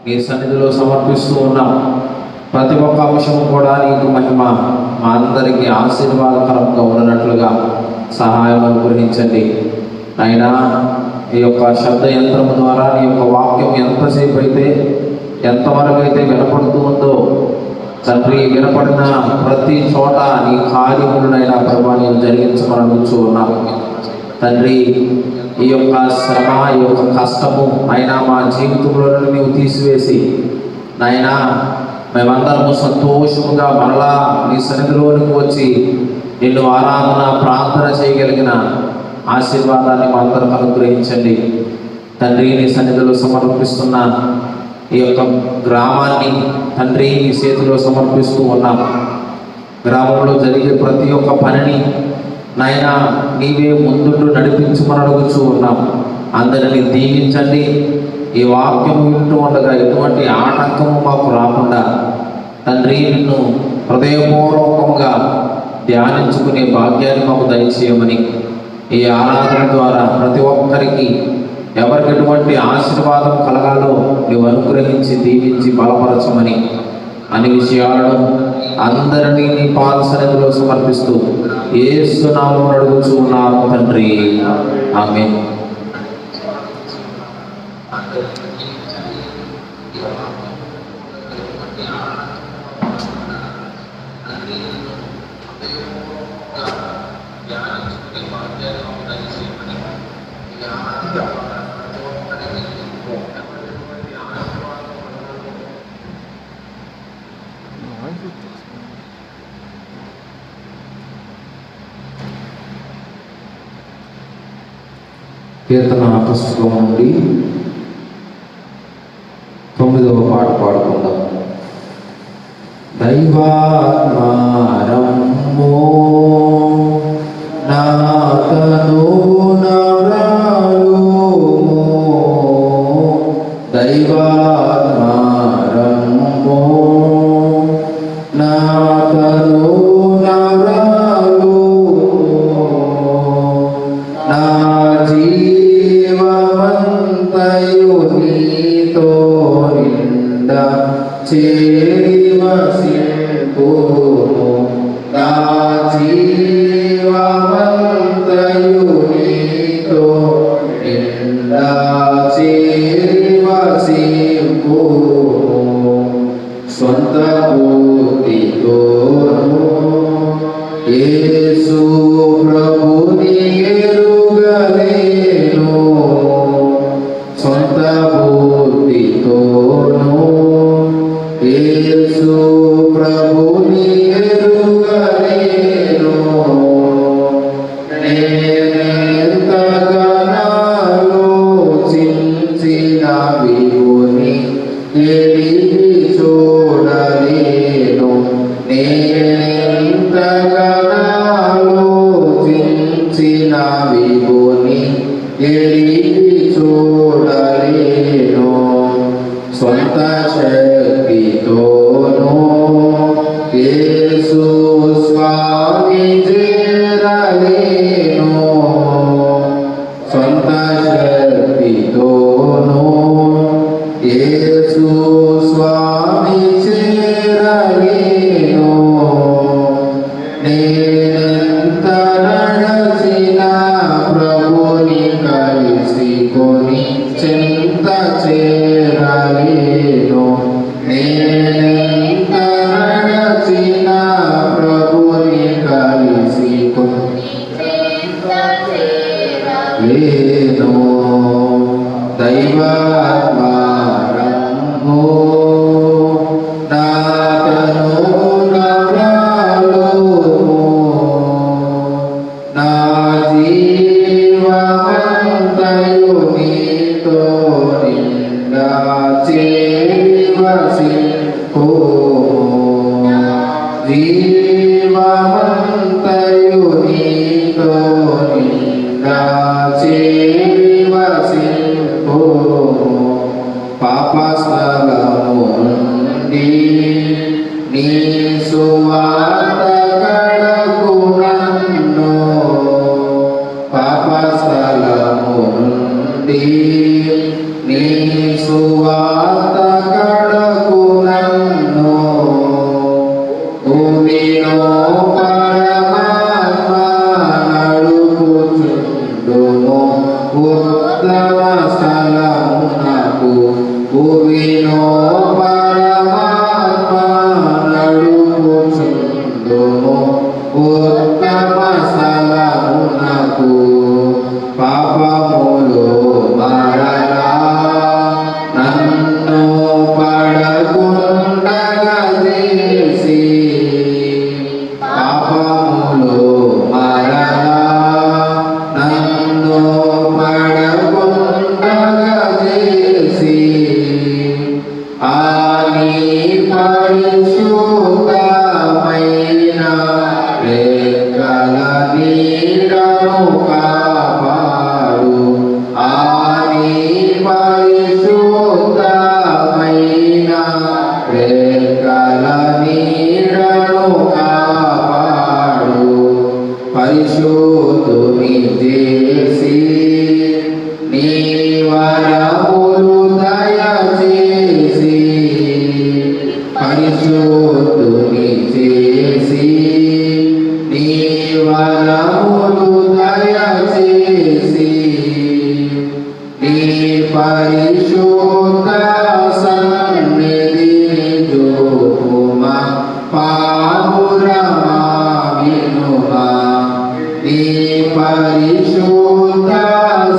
నీ సన్నిధిలో సమర్పిస్తూ ఉన్నాం. ప్రతి ఒక్క అంశము కూడా నీకు మహిమ మా అందరికీ ఆశీర్వాదకరంగా ఉన్నట్లుగా సహాయం అనుగ్రహించండి. అయినా ఈ యొక్క శబ్ద యంత్రము ద్వారా నీ యొక్క వాక్యం ఎంతసేపు అయితే ఎంతవరకు అయితే వినపడుతూ ఉందో తండ్రి, వినపడిన ప్రతి చోట నీ కార్యములనైనా ప్రభా నేను జరిగించమని అడుగుతూ ఉన్నాను తండ్రి. ఈ యొక్క శ్రమ, ఈ యొక్క కష్టము అయినా మా జీవితంలో నీవు తీసివేసి నాయనా మేమందరము సంతోషముగా మరలా నీ సన్నిధిలోనికి వచ్చి నిన్ను ఆరాధన ప్రార్థన చేయగలిగిన ఆశీర్వాదాన్ని మా అందరికి అనుగ్రహించండి తండ్రి. నీ సన్నిధిలో సమర్పిస్తున్న ఈ యొక్క గ్రామాన్ని తండ్రి నీ చేతిలో సమర్పిస్తూ ఉన్నాం. గ్రామంలో జరిగే ప్రతి ఒక్క పనిని నాయనా నీవే ముందుండు నడిపించమని అడుగుతూ ఉన్నాం. అందరినీ దీవించండి. ఈ వాక్యం వింటూ ఉండగా ఎటువంటి ఆటంకము మాకు రాకుండా తండ్రి నిన్ను హృదయపూర్వకంగా ధ్యానించుకునే భాగ్యాన్ని మాకు దయచేయమని, ఈ ఆరాధన ద్వారా ప్రతి ఒక్కరికి ఎవరికి ఎటువంటి ఆశీర్వాదం కలగాలో నువ్వు అనుగ్రహించి దీవించి బలపరచమని అన్ని విషయాలను అందరినీ నీ పాద సన్నిధిలో సమర్పిస్తూ యేసు నామమున అడుగుచూ ఉన్నాము తండ్రి, ఆమేన్. కీర్తన పుస్తకం నుండి 9వ పాట పాడుకుందాం. దైవాత్మారమ్మో నాతను నవరాలుమో, దైవాత్మారమ్మో నాతను నవరాలుమో, నా జీవమంతయు నీతో నిండా చేరి వసింపుము, నా జీవమంతయు నీతో నిండా చేరి వసింపుము, స్వంత బుద్ధితోను యేసు ప్రభుని ఎరుగలేను, స్వంత బుద్ధితోను యేసు ప్రభుని ఎరుగలేను, నేనెంతగానాలోచించిన విభుని ఎరిగి చూడలేను, నేనెంతగానాలోచించిన విభుని ఎరిగి చూడలేను, స్వంత శక్తితోను యేసు స్వామి చేరలేను, స్వంత శక్తితోను యేసు స్వామి చేరలేను, నేనెంత నడచిన ప్రభుని కలిసికొని చెంత చేరలేను, నేనెంత నడచిన ప్రభుని కలిసికొని లేను, దైవాత్మారమ్మో నాతను నవరాలుమో, నా జీవమంతయు నీతో నిండా చేరి వసింపుము, జీవమంతయు నీతో నిండా చేరి వసింపుము, పాప స్థలము నుండి నీ సువార్త కడకు నన్ను, పాప స్థలము నుండి నీ సువార్త భువిలో పరమాత్మ నడుపుచుండుము ఉత్తమ స్థలమునకు. పాపములు మరలా నన్ను పడకుండగా చేసి, పాపములు మరలా నన్ను పడకుండగా చేసి, ఆని పరిశుద్ధమైన రెక్కల నీడను కాపాడు. ఆని పరిశుద్ధమైన రెక్కల నీడను కాపాడు. పరిశుద్ధుని చేసి నీ వరములు దయచేసి, పరిశుద్ధుని చేసి నీ వరములు దయచేసి, నీ పరిశుద్ధ సన్నిధిని చూపుమా పావురమా వినుమా. నీ పరిశుద్ధ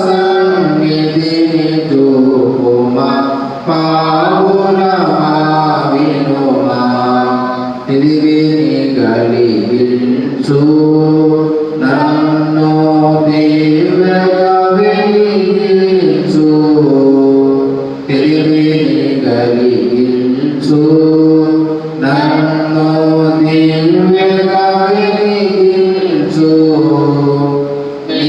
సన్నిధిని చూపుమా పావురమా వినుమా. తెలివిని కలిగించు నన్ను దివ్యగా వెలిగించు. తెలివిని కలిగించు నన్ను దివ్యగా వెలిగించు. నీ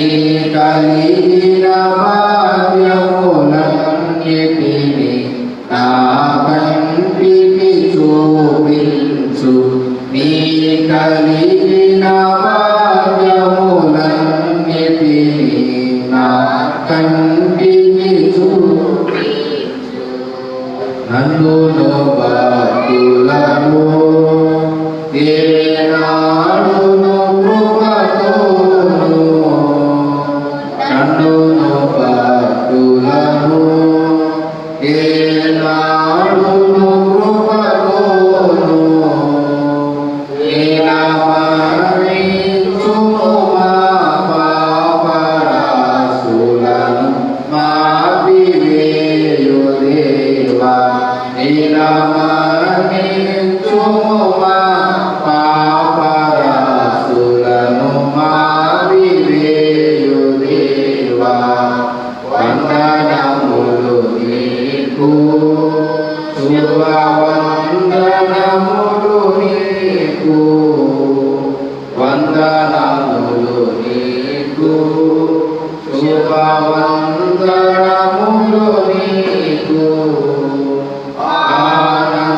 కలిగిన భాగ్యములన్నిటిని నా కంటికి చూపించు. నీ కలిగిన భాగ్యములన్నిటిని నా కంటికి చూపించు. నన్ను భక్తులను ఏనాడును కృపతోను, నన్ను భక్తులను ఏనాడును కృపతోను. నిలమరించుము మా పాపరాశులను మాపివేయు దేవా. నిలమరించుము మా పాపరాశులను మాపివేయు దేవా. వందనములు నీకు, శుభవందనములు నీకు. వందనములు నీకు, శుభవందనములు నీకు.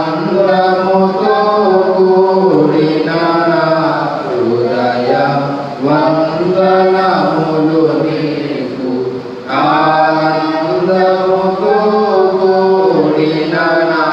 ఆనందముతో కూడిన నా హృదయ వందనములు నీకు. ఆనందముతో కూడిన నా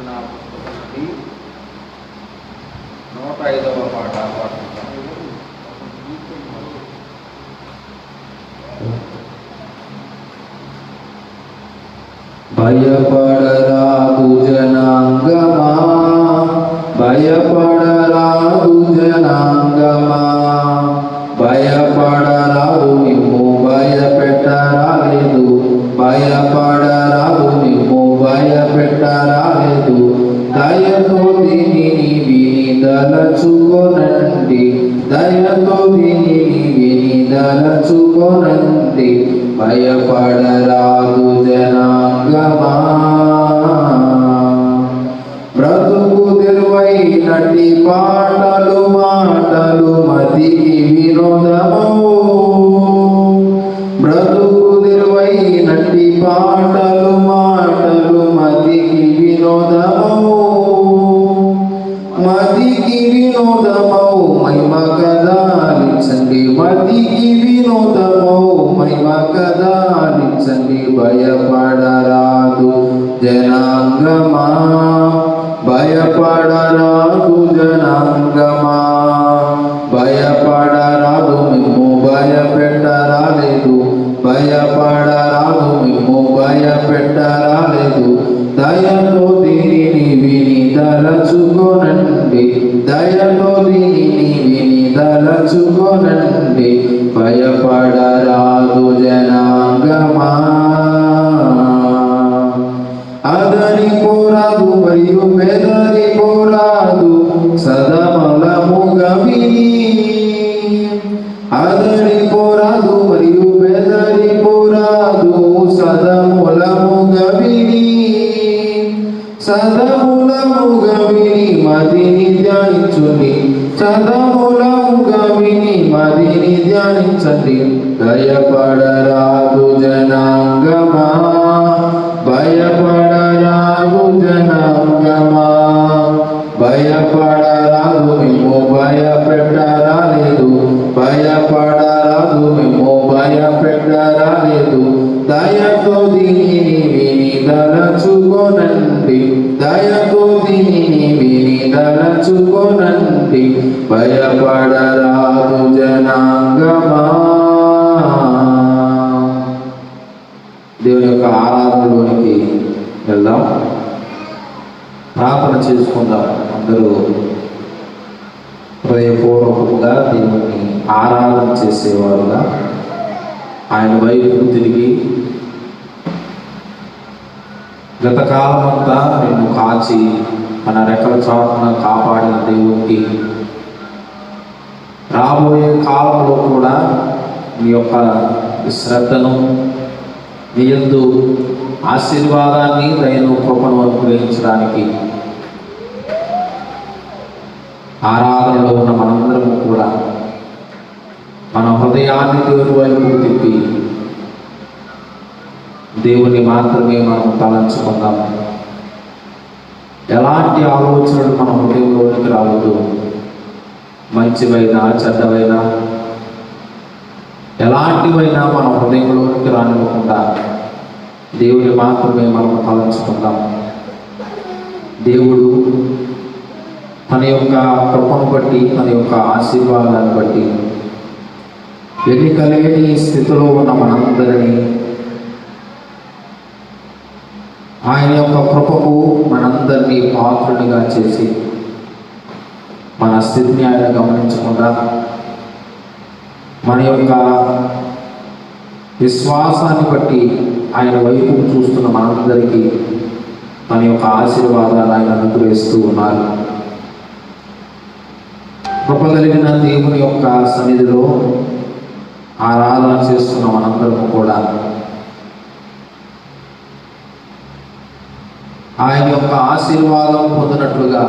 కీర్తన పుస్తకం నుండి 105వ పాట పాడుకుంటాం. భయపడరాదు జనాంగమా, భయపడరాదు జనాంగమా, భయపడరాదు నిమ్ము భయపెట్టరాలేదు, భయపడరాదు నిమ్ము భయపెట్టరాలేదు. దయతో దీనిని విని దలచుకొనండి, దయతో దీనిని విని దలచుకొనండి. భయపడరాదు జనాంగమా, బ్రతుకు తెరువైనట్టి పాటలు మాటలు మతికి వినోదము, బ్రతుకు తెరువైనట్టి పాటలు మాటలు మతికి వినోదము, మతికి వినోదమౌ మహిమ కదాలించండి, మతికి వినోదమౌ మహిమ కదాలించండి. భయపడరాదు జనాంగమా, భయపడరాదు జనాంగమా, భయపడరాదు మిమ్ము భయపెట్టరాలేదు, భయపడరాదు మిమ్ము భయపెట్టరాలేదు. దయతో దీనిని విని దలచుకొనండి, దయతో దీనిని విని దలచుకొనండి. భయపడరాదు జనాంగమా, అదరి పోరాదు మరియు బెదరి పోరాదు సదమలముగా విని, అదరి పోరాదు మరియు బెదరి పోరాదు సదములముగా విని, సదములముగా విని మదిని ధ్యానించుని, సదములముగా విని మదిని ధ్యానించండి. భయపడరాదు జనాంగమా, భయపడరాదు జనాంగమా, భయపడరాదు మిమ్ము భయపెట్టరాలేదు, భయపడరాదు మిమ్ము భయపెట్టరాలేదు. దయతో దీనిని విని దలచుకొనండి, దయతో దీనిని విని దలచుకొనండి. భయపడరాదు జనాంగమా. దేవుని యొక్క ఆరాధనలోనికి వెళ్దాం, ప్రార్థన చేసుకుందాం. అందరూ హృదయపూర్వకంగా దేవుని ఆరాధన చేసేవారుగా ఆయన వైపు తిరిగి, గతకాలం అంతా నిన్ను కాచి మన రెక్కల చాటున కాపాడిన దేవునికి రాబోయే కాలంలో కూడా నీ యొక్క శ్రద్ధను, నీ యందు ఆశీర్వాదాన్ని, దయను, కృపను అనుగ్రహించడానికి ఆరాధనలో ఉన్న మనందరము కూడా మన హృదయాన్ని దేవుని వైపు తిప్పి దేవుని మాత్రమే మనం తలంచుకుందాం. ఎలాంటి ఆలోచనలు మన హృదయంలోనికి రావద్దు. మంచివైనా చెడ్డవైనా ఎలాంటివైనా మన హృదయంలోనికి రానివ్వకుండా దేవుని మాత్రమే మనం తలంచుకుందాం. దేవుడు తన యొక్క కృపను బట్టి, తన యొక్క ఆశీర్వాదాన్ని బట్టి ఎన్నికలేని స్థితిలో ఉన్న మనందరినీ ఆయన యొక్క కృపకు మనందరినీ పాత్రునిగా చేసి, మన స్థితిని ఆయన గమనించకుండా మన యొక్క విశ్వాసాన్ని బట్టి ఆయన వైపు చూస్తున్న మనందరికీ తన యొక్క ఆశీర్వాదాలు ఆయన అనుగ్రహిస్తూ ఉన్నారు. కృప కలిగిన దేవుని యొక్క సన్నిధిలో ఆరాధన చేస్తున్న మనందరము కూడా ఆయన యొక్క ఆశీర్వాదం పొందినట్లుగా,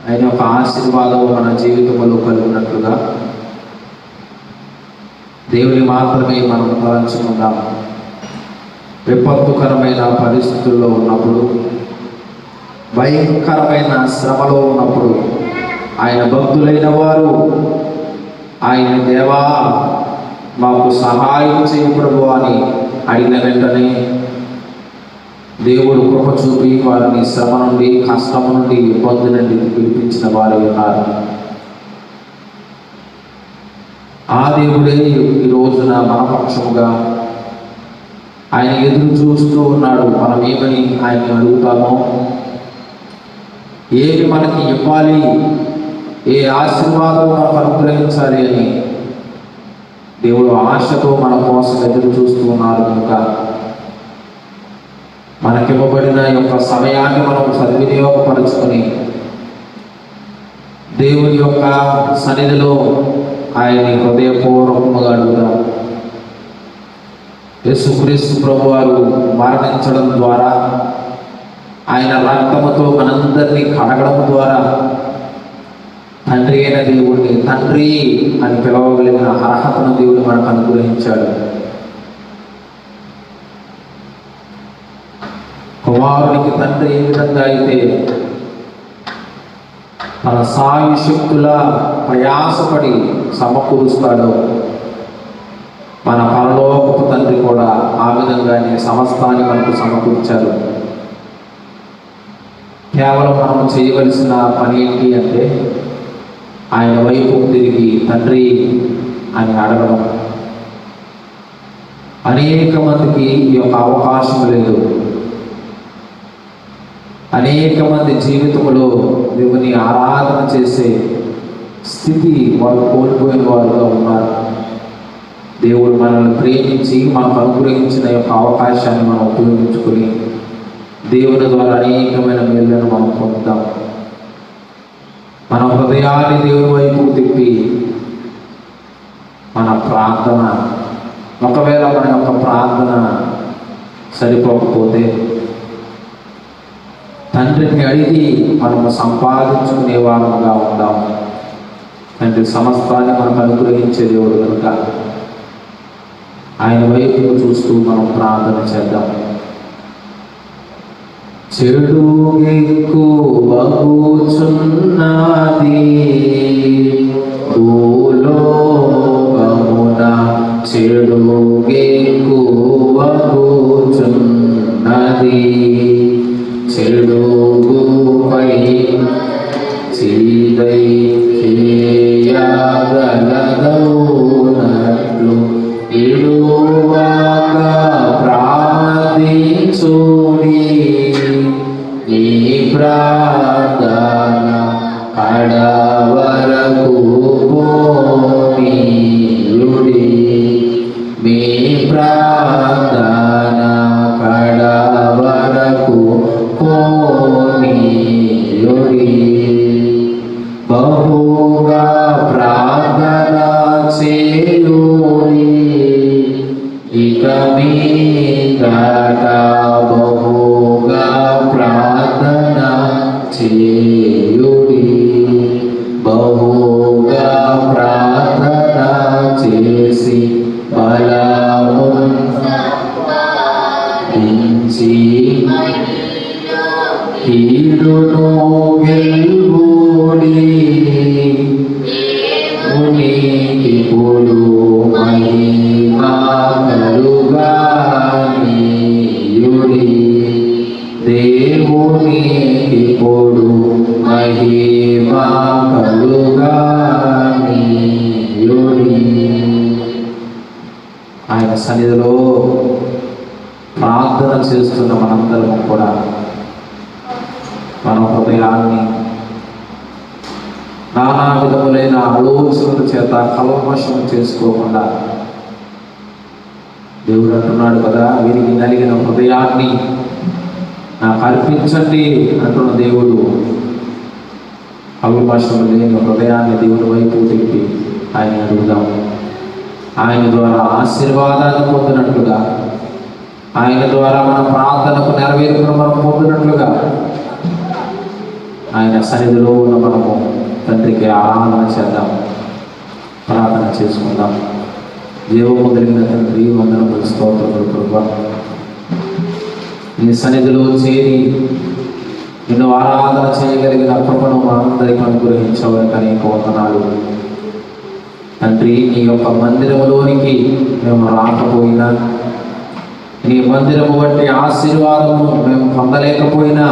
ఆయన యొక్క ఆశీర్వాదం మన జీవితంలో కలిగినట్లుగా దేవుని మాత్రమే మనం తలంచుకుందాం. విపత్తుకరమైన పరిస్థితుల్లో ఉన్నప్పుడు, భయంకరమైన శ్రమలో ఉన్నప్పుడు ఆయన భక్తులైన వారు ఆయన దేవా మాకు సహాయం చేయ ప్రభు అని అడిగిన వెంటనే దేవుడు కృప చూపి వారిని శ్రమ నుండి, కష్టము నుండి, ఇబ్బంది నుండి పిలిపించిన వారు ఉన్నారు. ఆ దేవుడే ఈ రోజున మన పక్షముగా ఆయన ఎదురు చూస్తూ ఉన్నాడు. మనం ఏమని ఆయన్ని అడుగుతామో, ఏమి మనకి ఇవ్వాలి, ఏ ఆశీర్వాదం మనకు అనుగ్రహించాలి అని దేవుడు ఆశతో మన కోసం ఎదురు చూస్తూ ఉన్నారు. కనుక మనకివ్వబడిన యొక్క సమయాన్ని మనం సద్వినియోగపరుచుకొని దేవుని యొక్క సన్నిధిలో ఆయన్ని హృదయపూర్వకముగా అడుగుదాం. యేసుక్రీస్తు ప్రభువారు మరణించడం ద్వారా, ఆయన రక్తముతో మనందరినీ కడగడం ద్వారా తండ్రి అయిన దేవుడిని తండ్రి అని పిలవగలిగిన అర్హతను దేవుడు మనకు అనుగ్రహించాడు. కుమారునికి తండ్రి ఏ విధంగా అయితే తన సాయి శక్తుల ప్రయాసపడి సమకూరుస్తాడో, మన పరలోకపు తండ్రి కూడా ఆ విధంగానే సమస్తాన్ని మనకు సమకూర్చారు. కేవలం మనం చేయవలసిన పని ఏంటి అంటే, ఆయన వైపు తిరిగి తండ్రి అని అడగడం. అనేక మందికి ఈ యొక్క అవకాశం లేదు. అనేక మంది జీవితంలో దేవుని ఆరాధన చేసే స్థితి వారు కోల్పోయిన వారుగా ఉన్నారు. దేవుడు మనల్ని ప్రేమించి మనకు అనుగ్రహించిన యొక్క అవకాశాన్ని మనం ఉపయోగించుకొని దేవుని ద్వారా అనేకమైన మేలులను మనం పొందుతాం. మన హృదయాన్ని దేవుని వైపు తిప్పి మన ప్రార్థన, ఒకవేళ మన యొక్క ప్రార్థన సరిపోకపోతే తండ్రిని అడిగి మనము సంపాదించుకునే వారముగా ఉందాం. తండ్రి సమస్తాన్ని మనకు అనుగ్రహించే దేవుడు కనుక ఆయన వైపు చూస్తూ మనం ప్రార్థన చేద్దాం. చెడు ఎక్కువగుచున్నది భూలోకమున, చెడు ఎక్కువగుచున్నది, చెడుగుపై చీదై చేయగలదవునట్లు ఇడువక ప్రార్థించుడి. ఈ ప్రార్థన కడవరకు పోనీయుడి, మీ ప్రార్థన కడవరకు పోనీయుడి. బహుగా ప్రార్థన చేయుడి, ఇక మీదట బహుగా ప్రార్థన చేయుడి. బహుగా ప్రార్థన చేసి బలముంచి కీడును గెలువుడి. ఇప్పుడు మహిమా కలుగానీయుడి, దేవునికి ఇప్పుడు మహిమా కలుగానీయుడి. ఆయన సన్నిధిలో ప్రార్థన చేస్తున్న మనందరం కూడా మన హృదయాన్ని నానా విధములైన ఆలోచనల చేత కల్మషం చేసుకోకుండా, దేవుడు అంటున్నాడు కదా, వీరికి నలిగిన హృదయాన్ని నాకు అర్పించండి అంటున్న దేవుడు. కల్మషం లేని హృదయాన్ని దేవుడి వైపు తిప్పి ఆయన అడుగుదాం. ఆయన ద్వారా ఆశీర్వాదాన్ని పొందినట్లుగా, ఆయన ద్వారా మన ప్రార్థనకు నెరవేర్పును మనం పొందినట్లుగా ఆయన సన్నిధిలో ఉన్న మనము తండ్రికి ఆరాధన చేద్దాం, ప్రార్థన చేసుకుందాం. జీవము కలిగిన తండ్రి, వందనములు, స్తోత్రములు ప్రభువా. నీ సన్నిధిలో చేరి నిన్ను ఆరాధన చేయగలిగిన కృపను మనందరికీ అనుగ్రహించవని అనేక వందనాలు తండ్రి. నీ యొక్క మందిరములోనికి మేము రాకపోయినా, నీ మందిరము వంటి ఆశీర్వాదము మేము పొందలేకపోయినా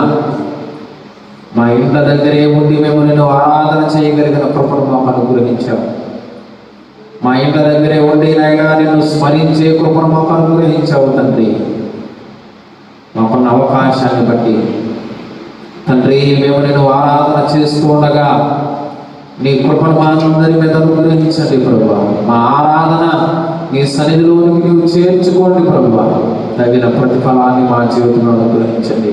మా ఇంట్ల దగ్గరే ఉండి మేము నిన్ను ఆరాధన చేయగలిగిన కృపను మాకు అనుగ్రహించావు. మా ఇంట్ల దగ్గరే ఉండి నాయనా నిన్ను స్మరించే కృపను మాకు అనుగ్రహించావు తండ్రి. మాకున్న అవకాశాన్ని బట్టి తండ్రి మేము నిన్ను ఆరాధన చేస్తూ ఉండగా నీ కృపను మా అందరి మీద అనుగ్రహించండి ప్రభువా. మా ఆరాధన నీ సన్నిధిలోనికి నీవు చేర్చుకోండి ప్రభువా. తగిన ప్రతిఫలాన్ని మా జీవితంలో అనుగ్రహించండి.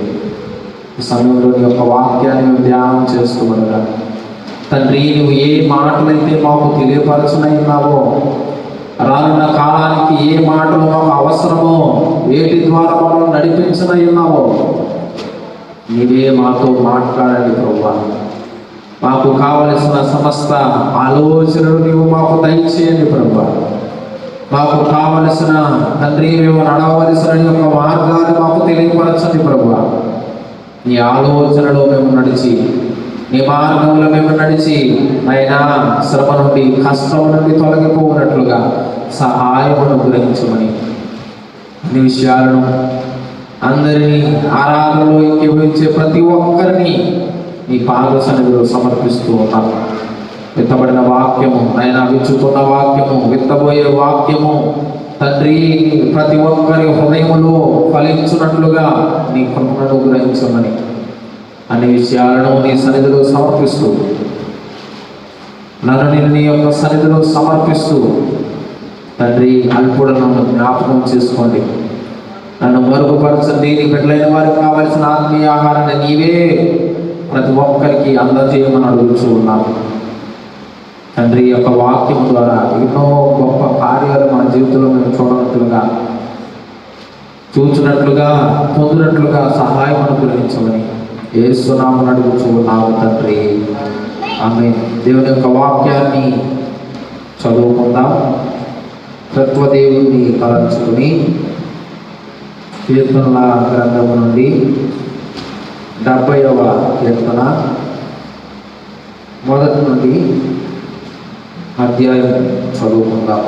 ఈ సమయంలో నీ యొక్క వాక్యాన్ని మేము ధ్యానం చేస్తూ ఉండగా తండ్రి నువ్వు ఏ మాటలైతే మాకు తెలియపరచునన్నావో, రానున్న కాలానికి ఏ మాటలు మాకు అవసరమో, వేటి ద్వారా మనం నడిపించనన్నావో నీవే మాతో మాట్లాడండి ప్రభువా. మాకు కావలసిన సమస్త ఆలోచనలు నీవు మాకు దయచేయండి ప్రభువా. మాకు కావలసిన తండ్రి మేము నడవలసిన యొక్క మార్గాలు మాకు తెలియపరచండి ప్రభువా. నీ ఆలోచనలో మేము నడిచి నీ మార్గంలో మేము నడిచి అయినా శ్రమ నుండి కష్టం నుండి తొలగిపోయినట్లుగా సహాయం అనుగ్రహించమని అన్ని విషయాలను అందరినీ ఆరాధనలో ఎక్కించే ప్రతి ఒక్కరిని నీ పాద సన్నిధిలో సమర్పిస్తూ ఉన్నాం. విత్తబడిన వాక్యము ఆయన విచ్చుకున్న వాక్యము, విత్తబోయే వాక్యము తండ్రి ప్రతి ఒక్కరి హృదయములో ఫలించున్నట్లుగా నీ కృపను అనుగ్రహించమని అన్ని విషయాలను నీ సన్నిధిలో సమర్పిస్తూ నన్ను నీ యొక్క సన్నిధిలో సమర్పిస్తూ తండ్రి అల్పుడను జ్ఞాపకం చేసుకోండి. నన్ను మరుగుపరచండి. నీ బిడ్డలైన వారికి కావలసిన ఆత్మీయ ఆహారాన్ని నీవే ప్రతి ఒక్కరికి అందజేయమని అడుగుతూ ఉన్నాను తండ్రి. యొక్క వాక్యం ద్వారా ఎన్నో గొప్ప కార్యాలు మన జీవితంలో మేము చూచినట్లుగా పొందినట్లుగా సహాయం అనుగ్రహించమని యేసు నామమున అడుగుతూ ఉన్నాము తండ్రి. ఆమేన్. దేవుని యొక్క వాక్యాన్ని చదువుకుందాం. తత్వదేవుని తలంచుకుని కీర్తనల గ్రంథము నుండి 70వ కీర్తన మొదటి నుండి అధ్యాయం చదువుకుందాం.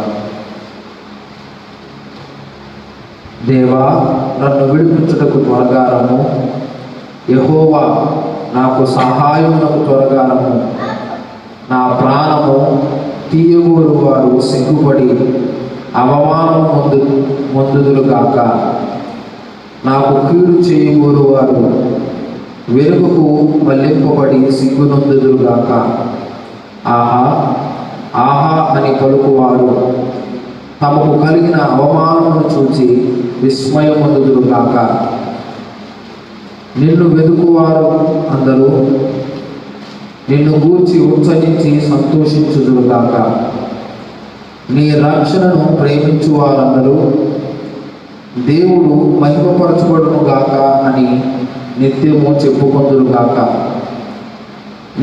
దేవా, నన్ను విడిపించుటకు త్వరగా రమ్ము. యెహోవా, నాకు సహాయమునకు త్వరగా రమ్ము. నా ప్రాణము తీయగోరు వారు సిగ్గుపడి అవమానము పొందుదురుగాక. నాకు కీడు చేయగోరు వారు వెలుగుకు మళ్లింపబడి సిగ్గునొందుదురుగాక. ఆహా ఆహా అని పలుకువారు తమకు కలిగిన అవమానమును చూచి విస్మయమొందుదురుగాక. నిన్ను వెతుకువారు అందరూ నిన్ను గూర్చి ఉత్సహించి సంతోషించుదురుగాక. నీ రక్షణను ప్రేమించు వారందరూ దేవుడు మహిమపరచబడునుగాక అని నిత్యము చెప్పుకొందురుగాక.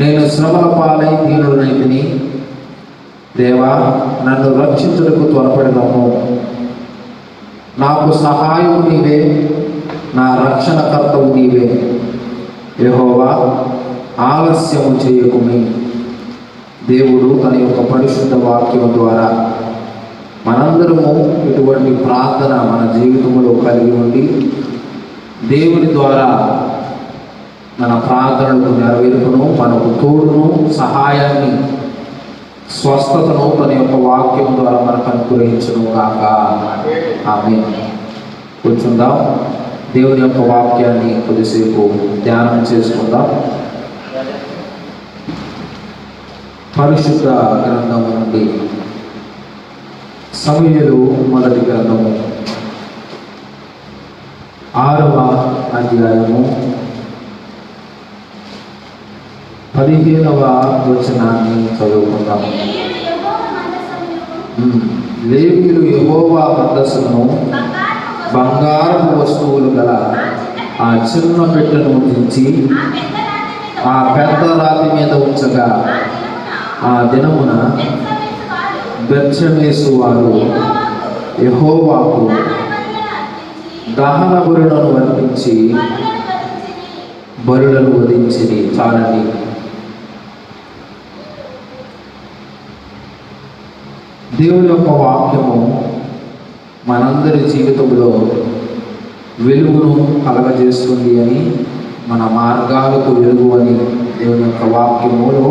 నేను శ్రమల పాలై దీనుడనైతిని. దేవా, నన్ను రక్షించుటకు త్వరపడినము. నాకు సహాయము నీవే, నా రక్షణకర్తవు నీవే. యెహోవా, ఆలస్యము చేయకుమి. దేవుడు తన యొక్క పరిశుద్ధ వాక్యం ద్వారా మనందరము ఇటువంటి ప్రార్థన మన జీవితంలో కలిగి ఉండి దేవుని ద్వారా మన ప్రార్థనలకు నెరవేర్పును, మనకు తోడును, సహాయాన్ని, స్వస్థతను తన యొక్క వాక్యం ద్వారా మనకు అనుగ్రహించును కాక. ఆమేన్. కూర్చుందాం. దేవుని యొక్క వాక్యాన్ని కొద్దిసేపు ధ్యానం చేసుకుందాం. పరిశుద్ధ గ్రంథము నుండి సమూయేలు మొదటి గ్రంథము 6వ అధ్యాయము 15వ వచనాన్ని చదువుకుందాం. లేవీయులు యెహోవా మందసమును బంగారపు వస్తువులు గల ఆ చిన్న పెట్టెను ఉంచి ఆ పెద్ద రాతి మీద ఉంచగా ఆ దినమున బెత్షెమెషు వారు యెహోవాకు దహన బలులను అర్పించి బలులను వధించిరి. చాలండి. దేవుని యొక్క వాక్యము మనందరి జీవితంలో వెలుగును కలగజేస్తుంది అని, మన మార్గాలకు వెలుగు అని దేవుని యొక్క వాక్యములో,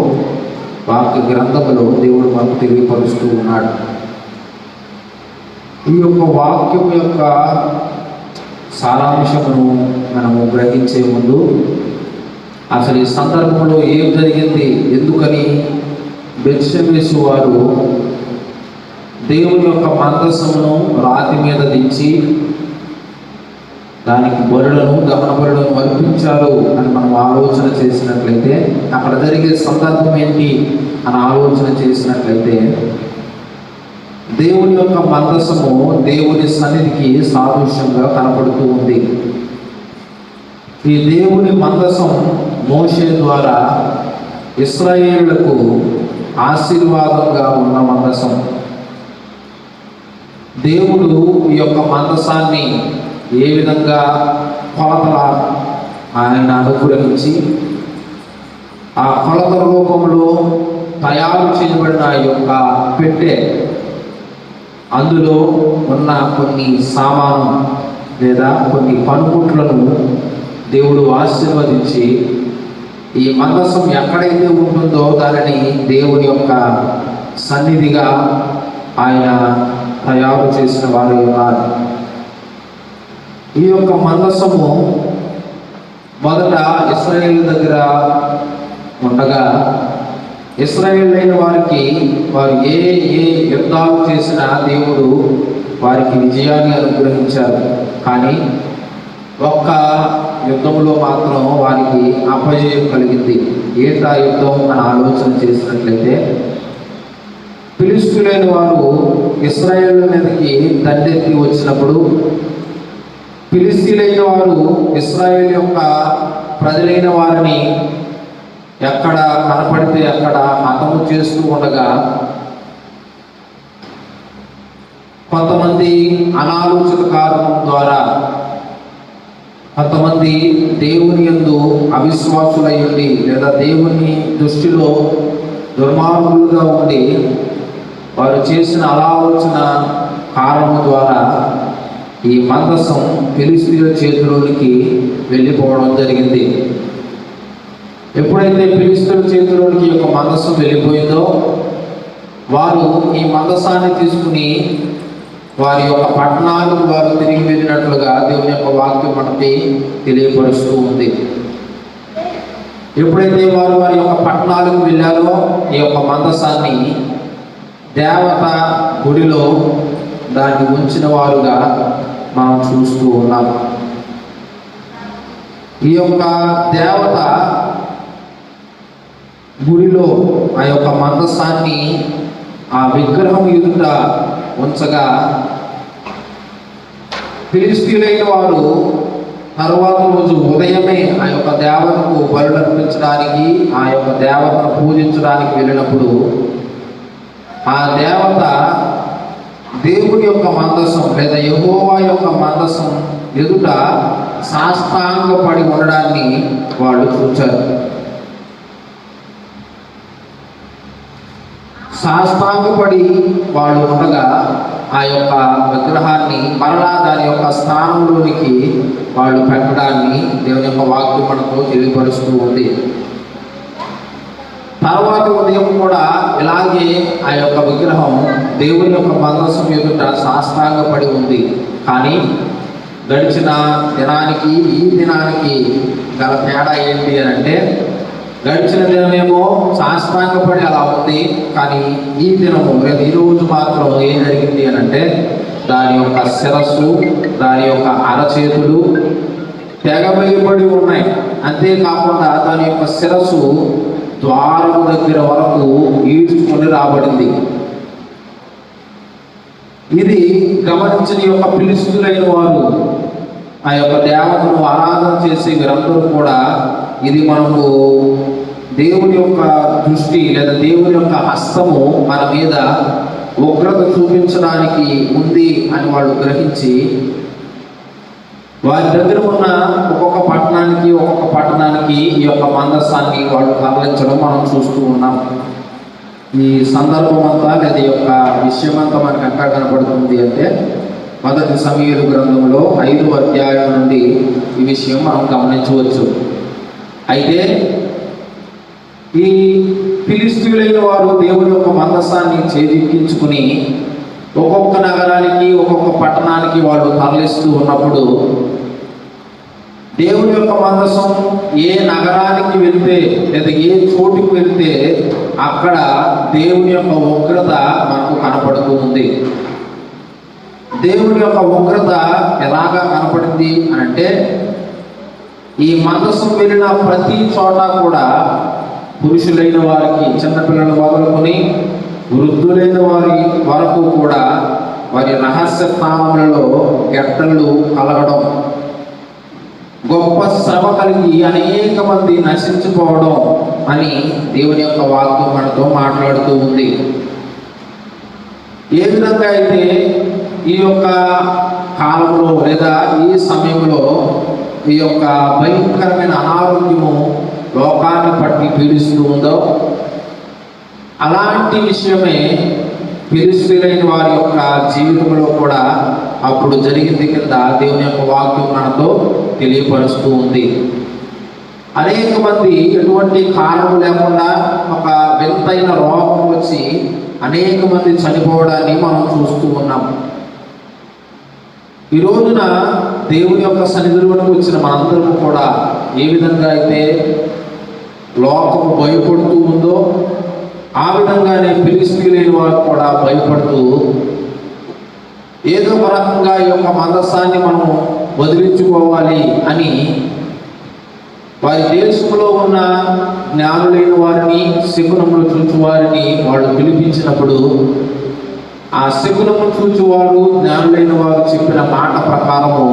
వాక్య గ్రంథములో దేవుడు మనకు తెలియపరుస్తూ ఉన్నాడు. ఈ యొక్క వాక్యం యొక్క సారాంశమును మనము గ్రహించే ముందు అసలు ఈ సందర్భంలో ఏం జరిగింది, ఎందుకని బెత్షెమెషు వారు దేవుని యొక్క మందసమును రాతి మీద దించి దానికి బలులను, దహన బలులను అర్పించారు అని మనం ఆలోచన చేసినట్లయితే, అక్కడ జరిగే సందర్భం ఏంటి అని ఆలోచన చేసినట్లయితే, దేవుని యొక్క మందసము దేవుని సన్నిధికి సాదృశ్యంగా కనపడుతూ ఉంది. ఈ దేవుని మందసం మోషే ద్వారా ఇశ్రాయేలులకు ఆశీర్వాదంగా ఉన్న మందసం. దేవుడు ఈ యొక్క మందసాన్ని ఏ విధంగా కొలతల ఆయన అనుగ్రహించి ఆ కొలత రూపంలో తయారు చేయబడిన యొక్క పెట్టె, అందులో ఉన్న కొన్ని సామాను లేదా కొన్ని పనిముట్లను దేవుడు ఆశీర్వదించి ఈ మందసం ఎక్కడైతే ఉంటుందో దానిని దేవుని యొక్క సన్నిధిగా ఆయన తయారు చేసిన వారు ఉన్నారు. ఈ యొక్క మందసము మొదట ఇశ్రాయేలు దగ్గర ఉండగా, ఇశ్రాయేలు అయిన వారికి వారు ఏ యుద్ధాలు చేసినా దేవుడు వారికి విజయాన్ని అనుగ్రహించారు. కానీ ఒక్క యుద్ధంలో మాత్రం వారికి అపజయం కలిగింది. ఏంటా యుద్ధం అని ఆలోచన చేసినట్లయితే, ఫిలిష్తీయులైన వారు ఇశ్రాయేలు మీదకి దండెత్తి వచ్చినప్పుడు, ఫిలిష్తీయులైన వారు ఇశ్రాయేలు యొక్క ప్రజలైన వారిని ఎక్కడ కనపడితే అక్కడ హతము చేస్తూ ఉండగా, కొంతమంది అనాలోచిత కారణం ద్వారా, కొంతమంది దేవుని యందు అవిశ్వాసులై ఉండి లేదా దేవుని దృష్టిలో దుర్మార్గులుగా ఉండి వారు చేసిన అనాలోచన కారణం ద్వారా ఈ మందసం ఫిలిష్తీయుల చేతిలోనికి వెళ్ళిపోవడం జరిగింది. ఎప్పుడైతే ఫిలిష్తీయుల చేతిలోనికి యొక్క మందసం వెళ్ళిపోయిందో, వారు ఈ మందసాన్ని తీసుకుని వారి యొక్క పట్టణాలకు వారు తిరిగి వెళ్ళినట్లుగా దేవుని యొక్క వాక్యం మనకి తెలియపరుస్తూ ఉంది. ఎప్పుడైతే వారు వారి యొక్క పట్టణాలకు వెళ్ళారో, ఈ యొక్క మందసాన్ని దేవత గుడిలో దాన్ని ఉంచిన వారుగా మనం చూస్తూ ఉన్నాం. ఈ యొక్క దేవత గుడిలో ఆ యొక్క మందసాన్ని ఆ విగ్రహం ఎదుట ఉంచగా, ఫిలిష్తీయులైన వారు తరువాత రోజు ఉదయమే ఆ యొక్క దేవతకు బలులు అర్పించడానికి, ఆ యొక్క దేవతను పూజించడానికి వెళ్ళినప్పుడు, ఆ దేవత దేవుని యొక్క మందసం లేదా యెహోవా యొక్క మందసం ఎదుట సాష్టాంగపడి ఉండడాన్ని వాళ్ళు చూచారు. సాష్టాంగపడి వాళ్ళు ఉండగా ఆ యొక్క విగ్రహాన్ని మరలా దాని యొక్క స్థానంలోనికి వాళ్ళు పెట్టడాన్ని దేవుని యొక్క వాక్యం మనకు తెలియపరుస్తూ ఉంది. తర్వాత ఉదయం కూడా ఇలాగే ఆ యొక్క విగ్రహం దేవుని యొక్క మందసం ఎదుట సాష్టాంగపడి ఉంది. కానీ గడిచిన దినానికి ఈ దినానికి గల తేడా ఏంటి అని అంటే, గడిచిన దినమేమో సాష్టాంగపడి అలా ఉంది, కానీ ఈ దినము లేదా ఈరోజు మాత్రం ఏం జరిగింది అని అంటే, దాని యొక్క శిరస్సు, దాని యొక్క అరచేతులు తెగవేయబడి ఉన్నాయి. అంతేకాకుండా దాని యొక్క శిరస్సు ద్వారం దగ్గర వరకు ఈడ్చుకొని రాబడింది. ఇది గమనించిన యొక్క ఫిలిష్తీయులైన వారు, ఆ యొక్క దేవతను ఆరాధన చేసే వీరందరూ కూడా, ఇది మనకు దేవుని యొక్క దృష్టి లేదా దేవుని యొక్క హస్తము మన మీద ఉగ్రత చూపించడానికి ఉంది అని వాళ్ళు గ్రహించి, వారి దగ్గర ఉన్న ఒక్కొక్క పట్టణానికి ఈ యొక్క మందసాన్ని వాళ్ళు తరలించడం మనం చూస్తూ ఉన్నాం. ఈ సందర్భం అంతా లేదా ఈ యొక్క విషయం అంతా మనకు ఎక్కడ కనపడుతుంది అంటే, మొదటి సమూయేలు గ్రంథంలో 5వ అధ్యాయం నుండి ఈ విషయం మనం గమనించవచ్చు. అయితే ఈ ఫిలిష్తీయులైన వారు దేవుని యొక్క మందసాన్ని చేజిక్కించుకుని ఒక్కొక్క నగరానికి ఒక్కొక్క పట్టణానికి వాళ్ళు తరలిస్తూ ఉన్నప్పుడు దేవుని యొక్క మందసం ఏ నగరానికి వెళ్తే లేదా ఏ చోటుకి వెళ్తే అక్కడ దేవుని యొక్క ఉగ్రత మనకు కనపడుతూ ఉంది. దేవుని యొక్క ఉగ్రత ఎలాగా కనపడింది అని అంటే, ఈ మందసం వెళ్ళిన ప్రతి చోట కూడా పురుషులైన వారికి, చిన్నపిల్లలు మొదలుకొని వృద్ధులైన వారి వరకు కూడా వారి రహస్య స్థానములలో గెట్టలు కలగడం, గొప్ప శ్రమ కలిగి అనేక మంది నశించిపోవడం అని దేవుని యొక్క వాక్యం మనతో మాట్లాడుతూ ఉంది. ఏ విధంగా అయితే ఈ యొక్క కాలంలో లేదా ఈ సమయంలో ఈ యొక్క భయంకరమైన అనారోగ్యము లోకాన్ని పట్టి పీడిస్తూ ఉందో, అలాంటి విషయమే ఫిలిష్తీయులైన వారి యొక్క జీవితంలో కూడా అప్పుడు జరిగింది కింద దేవుని యొక్క వాక్యం మనతో తెలియపరుస్తూ ఉంది. అనేక మంది ఎటువంటి కారణం లేకుండా ఒక వింతైన రోగం వచ్చి అనేక మంది చనిపోవడాన్ని మనం చూస్తూ ఉన్నాం. ఈ రోజున దేవుని యొక్క సన్నిధిలోకి వచ్చిన మనందరం కూడా ఏ విధంగా అయితే లోకము భయపడుతూ ఉందో, ఆ విధంగానే ఫిలిష్తీయులైన వారు కూడా భయపడుతూ ఏదో ఒక రకంగా ఈ యొక్క మందసాన్ని మనం వదిలించుకోవాలి అని వారి దేశంలో ఉన్న జ్ఞానులైన వారిని, శకునములు చూచు వారిని వాళ్ళు పిలిపించినప్పుడు, ఆ శకునము చూచువారు జ్ఞానులైన వారు చెప్పిన మాట ప్రకారము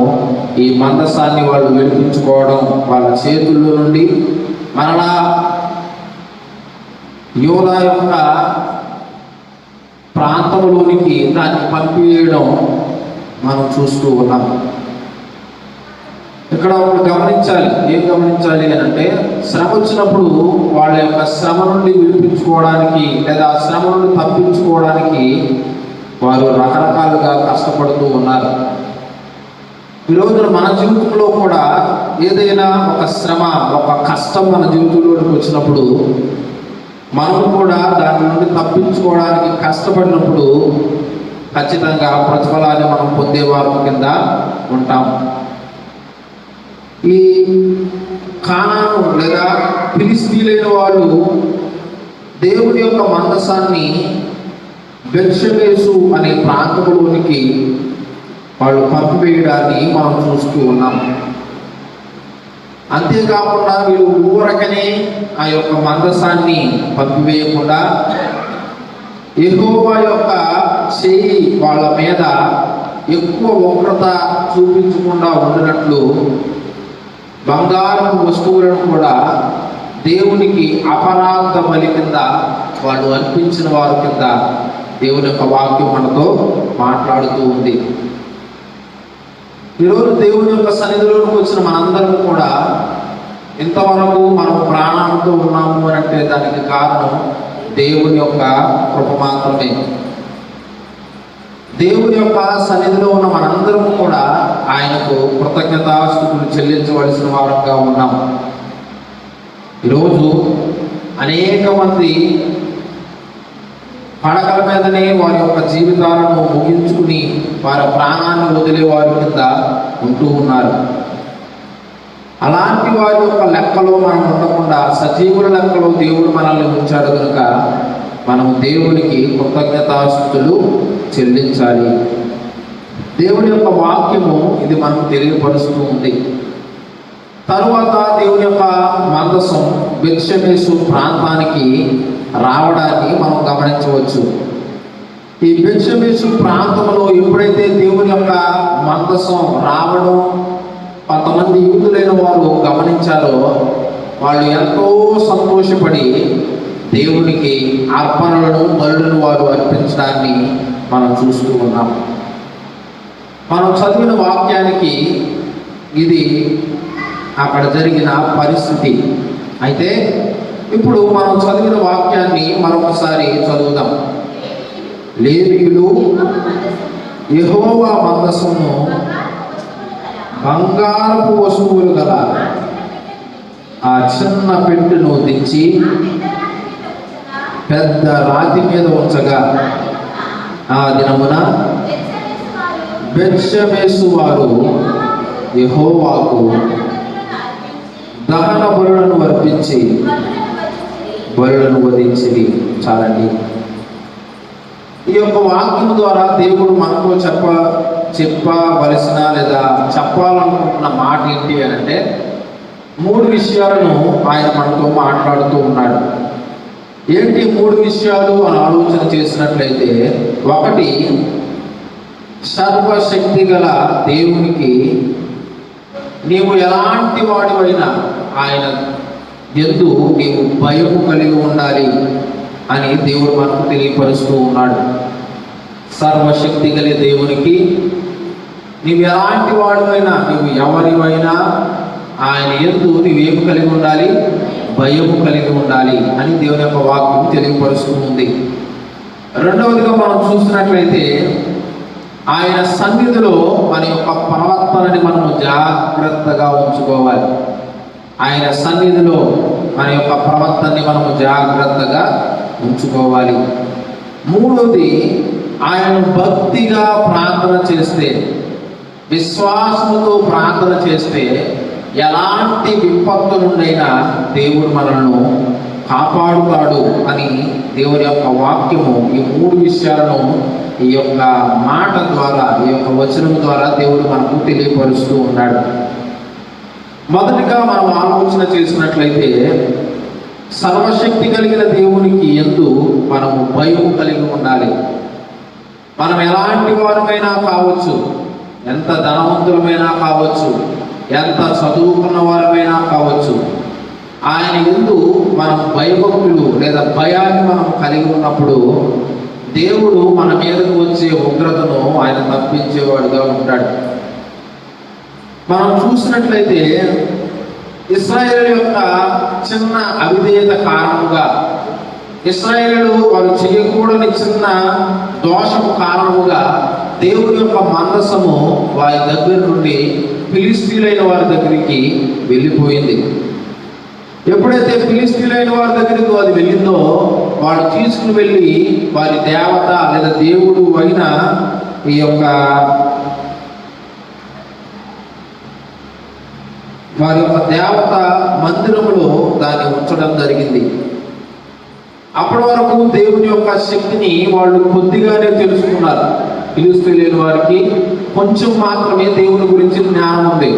ఈ మందసాన్ని వాళ్ళు విడిపించుకోవడం, వాళ్ళ చేతుల్లో నుండి మరలా యోనా యొక్క ప్రాంతంలోనికి దాన్ని పంపివేయడం మనం చూస్తూ ఉన్నాం. ఇక్కడ ఒకటి గమనించాలి. ఏం గమనించాలి అని అంటే, శ్రమ వచ్చినప్పుడు వాళ్ళ యొక్క శ్రమ నుండి విడిపించుకోవడానికి లేదా శ్రమ నుండి తప్పించుకోవడానికి వారు రకరకాలుగా కష్టపడుతూ ఉన్నారు. ఈరోజు మన జీవితంలో కూడా ఏదైనా ఒక శ్రమ, ఒక కష్టం మన జీవితంలోకి వచ్చినప్పుడు మనం కూడా దాని నుండి తప్పించుకోవడానికి కష్టపడినప్పుడు ఖచ్చితంగా ప్రతిఫలాన్ని మనం పొందేవారు కింద ఉంటాం. ఈ కానాను లేదా ఫిలిష్తీయులైన వాళ్ళు దేవుని యొక్క మందసాన్ని బెత్షెమెషు అనే ప్రాంతంలోనికి వాళ్ళు పంపివేయడాన్ని మనం చూస్తూ ఉన్నాం. అంతేకాకుండా వీళ్ళు ఊరకనే ఆ యొక్క మందసాన్ని పంపివేయకుండా యెహోవా యొక్క చెయ్యి వాళ్ళ మీద ఎక్కువ ఉగ్రత చూపించకుండా ఉండినట్లు బంగారం వస్తువులను కూడా దేవునికి అపరాధ బలి కింద వాళ్ళు అర్పించిన వారి కింద దేవుని యొక్క వాక్యం మనతో మాట్లాడుతూ ఉంది. ఈరోజు దేవుని యొక్క సన్నిధిలోకి వచ్చిన మనందరం కూడా ఇంతవరకు మనం ప్రాణాలతో ఉన్నాము అని అంటే దానికి కారణం దేవుని యొక్క కృప మాత్రమే. దేవుని యొక్క సన్నిధిలో ఉన్న మనందరం కూడా ఆయనకు కృతజ్ఞతాస్తుతులు చెల్లించవలసిన వారంగా ఉన్నాం. ఈరోజు అనేక మంది పడకల మీదనే వారి యొక్క జీవితాలను ముగించుకుని వారి ప్రాణాన్ని వదిలే వారి కింద ఉంటూ ఉన్నారు. అలాంటి వారి యొక్క లెక్కలో మనం ఉండకుండా సజీవుల లెక్కలో దేవుడు మనల్ని ఉంచాడు కనుక మనం దేవునికి కృతజ్ఞతాస్తుతులు చెల్లించాలి. దేవుని యొక్క వాక్యము ఇది మనకు తెలియపరుస్తూ ఉంది. తరువాత దేవుని యొక్క మందసం బెత్షెమెషు ప్రాంతానికి రావడాన్ని మనం గమనించవచ్చు. ఈ బెత్షెమెషు ప్రాంతంలో ఎప్పుడైతే దేవుని యొక్క మందసం రావడం కొంతమంది యూదులైన వారు గమనించారో, వాళ్ళు ఎంతో సంతోషపడి దేవునికి అర్పణలను, బలులను వారు అర్పించడాన్ని మనం చూస్తూ ఉన్నాం. మనం చదివిన వాక్యానికి ఇది అక్కడ జరిగిన పరిస్థితి. అయితే ఇప్పుడు మనం చదివిన వాక్యాన్ని మరొకసారి చదువుదాం. లేవీయులు యెహోవా మందసమును బంగారపు వస్తువులు గల ఆ చిన్న పెట్టెను దించి పెద్ద రాతి మీద ఉంచగా ఆ దినమున బెత్షెమెషు వారు యెహోవాకు దహన బలులను అర్పించి బలులను వధించిరి. చాలండి. ఈ యొక్క వాక్యం ద్వారా దేవుడు మనకు చెప్పవలసిన లేదా చెప్పాలనుకుంటున్న మాట ఏంటి అని అంటే 3 విషయాలను ఆయన మనతో మాట్లాడుతూ ఉన్నాడు. ఏంటి 3 విషయాలు అని ఆలోచన చేసినట్లయితే, 1, సర్వశక్తి గల దేవునికి నీవు ఎలాంటి వాడివైనా ఆయన యందు నీవు భయం కలిగి ఉండాలి అని దేవుడు మనకు తెలియపరుస్తూ ఉన్నాడు. సర్వశక్తి గల దేవునికి నీవు ఎలాంటి వాడివైనా, నీవు ఎవరివైనా ఆయన యందు నీవేమి కలిగి ఉండాలి? భయము కలిగి ఉండాలి అని దేవుని యొక్క వాక్యం తెలియపరుస్తూ ఉంది. రెండవదిగా మనం చూసినట్లయితే, ఆయన సన్నిధిలో మన యొక్క ప్రవర్తనని మనము జాగ్రత్తగా ఉంచుకోవాలి. ఆయన సన్నిధిలో మన యొక్క ప్రవర్తనని మనము జాగ్రత్తగా ఉంచుకోవాలి. మూడవది, ఆయన భక్తిగా ప్రార్థన చేస్తే, విశ్వాసముతో ప్రార్థన చేస్తే ఎలాంటి విపత్తు నుండైనా దేవుడు మనల్ని కాపాడుతాడు అని దేవుని యొక్క వాక్యము ఈ 3 విషయాలను ఈ యొక్క మాట ద్వారా, ఈ యొక్క వచనం ద్వారా దేవుడు మనకు తెలియపరుస్తూ ఉన్నాడు. మొదటిగా మనం ఆలోచన చేసినట్లయితే, సర్వశక్తి కలిగిన దేవునికి యందు మనము భయం కలిగి ఉండాలి. మనం ఎలాంటి వారమైనా కావచ్చు, ఎంత ధనవంతులమైనా కావచ్చు, ఎంత చదువుకున్న వారమైనా కావచ్చు, ఆయన యందు మనం భయభక్తులు లేదా భయాన్ని మనం కలిగి ఉన్నప్పుడు దేవుడు మన మీదకు వచ్చే ఉగ్రతను ఆయన తప్పించేవాడుగా ఉంటాడు. మనం చూసినట్లయితే ఇశ్రాయేలు యొక్క చిన్న అవిధేయత కారణముగా, ఇశ్రాయేలు వారు చేయకూడని చిన్న దోషము కారణముగా దేవుడి యొక్క మందసము వారి దగ్గర నుండి ఫిలిష్తీయులైన వారి దగ్గరికి వెళ్ళిపోయింది. ఎప్పుడైతే ఫిలిష్తీయులైన వారి దగ్గరికి అది వెళ్ళిందో, వాడు తీసుకుని వెళ్ళి వారి దేవత లేదా దేవుడు అయిన ఈ యొక్క వారి యొక్క దేవత మందిరములో దాన్ని ఉంచడం జరిగింది. అప్పటి వరకు దేవుని యొక్క శక్తిని వాళ్ళు కొద్దిగానే తెలుసుకున్నారు. ఫిలిష్తీయులైన వారికి కొంచెం మాత్రమే దేవుని గురించి జ్ఞానం ఉంది.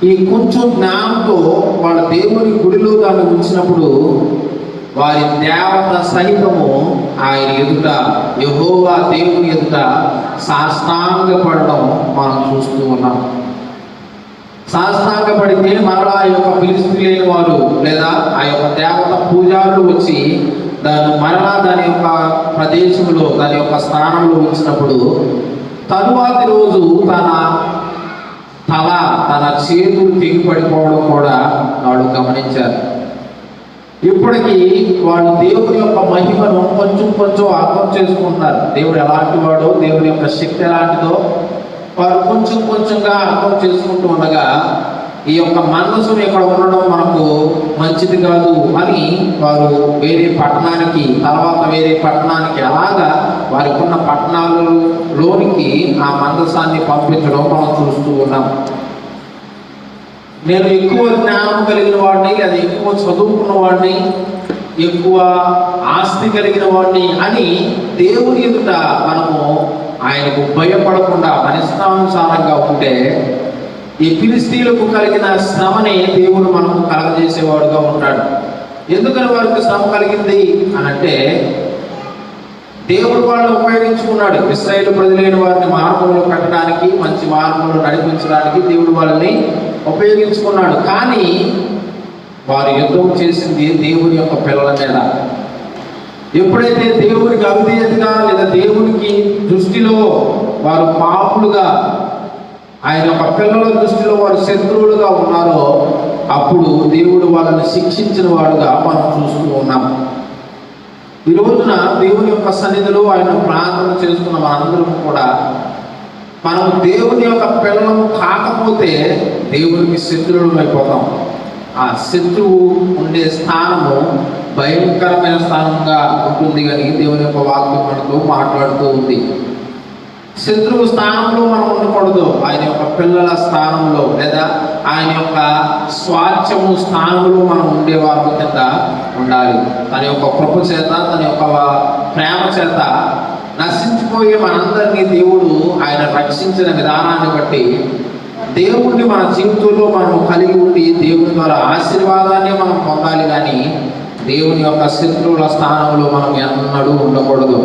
ఈ కొంచెం జ్ఞానంతో వాళ్ళ దేవుని గుడిలో దాన్ని ఉంచినప్పుడు వారి దేవత సైతము ఆయన ఎదుట, యెహోవా దేవుని ఎదుట సాష్టాంగపడడం మనం చూస్తూ ఉన్నాం. సాష్టాంగపడితే మరలా ఆ యొక్క ఫిలిష్తీయులైన వారు లేదా ఆ యొక్క దేవత పూజారులు వచ్చి దాని యొక్క ప్రదేశంలో, దాని యొక్క స్థానంలో ఉంచినప్పుడు తరువాతి రోజు తన చేతులు తెగిపడిపోవడం కూడా వాళ్ళు గమనించారు. ఇప్పటికీ వాళ్ళు దేవుని యొక్క మహిమను కొంచెం అర్థం చేసుకుంటున్నారు. దేవుడు ఎలాంటి వాడో, దేవుని యొక్క శక్తి ఎలాంటిదో వారు కొంచెంగా అర్థం చేసుకుంటూ ఉండగా, ఈ యొక్క మందసం ఇక్కడ ఉండడం మనకు మంచిది కాదు అని వారు వేరే పట్టణానికి అలాగా వారికి ఉన్న పట్టణాలలోనికి ఆ మందసాన్ని పంపించడం మనం చూస్తూ ఉన్నాం. నేను ఎక్కువ జ్ఞానం కలిగిన వాడిని లేదా ఎక్కువ చదువుకున్న వాడిని, ఎక్కువ ఆస్తి కలిగిన వాడిని అని దేవుని ఎదుట మనము ఆయనకు భయపడకుండా మనస్సానుసారంగా ఉంటే ఈ ఫిలిష్తీయులకు కలిగిన శ్రమని దేవుడు మనకు కలగజేసేవాడుగా ఉంటాడు. ఎందుకని వారికి శ్రమ కలిగింది అనంటే, దేవుడు వాళ్ళని ఉపయోగించుకున్నాడు. ఇశ్రాయేలు ప్రజలైన వారిని మార్గంలో పెట్టడానికి, మంచి మార్గంలో నడిపించడానికి దేవుడు వాళ్ళని ఉపయోగించుకున్నాడు. కానీ వారు యుద్ధం చేసింది దేవుని యొక్క పిల్లల మీద. ఎప్పుడైతే దేవునికి అవిధేయతగా లేదా దేవునికి దృష్టిలో వారు పాపులుగా, ఆయన యొక్క పిల్లల దృష్టిలో వారు శత్రువులుగా ఉన్నారో, అప్పుడు దేవుడు వాళ్ళని శిక్షించిన వాడుగా మనం చూస్తూ ఉన్నాం. ఈ రోజున దేవుని యొక్క సన్నిధిలో ఆయన ప్రార్థన చేస్తున్న మనందరం కూడా మనం దేవుని యొక్క పిల్లలు కాకపోతే దేవునికి శత్రువులం అయిపోతాం. ఆ శత్రువు ఉండే స్థానము భయంకరమైన స్థానంగా ఉంటుంది కానీ దేవుని యొక్క వాక్యం మనతో మాట్లాడుతూ ఉంది. శత్రువు స్థానంలో మనం ఉండకూడదు, ఆయన యొక్క పిల్లల స్థానంలో లేదా ఆయన యొక్క స్వాస్థ్యము స్థానంలో మనం ఉండేవారి కింద ఉండాలి. తన యొక్క కృప చేత, తన యొక్క ప్రేమ చేత నశించిపోయే మనందరినీ దేవుడు ఆయన రక్షించిన విధానాన్ని బట్టి దేవుణ్ణి మన జీవితంలో మనం కలిగి ఉండి దేవుని ద్వారా ఆశీర్వాదాన్ని మనం పొందాలి కానీ దేవుని యొక్క శత్రువుల స్థానంలో మనం ఎన్నడూ ఉండకూడదు.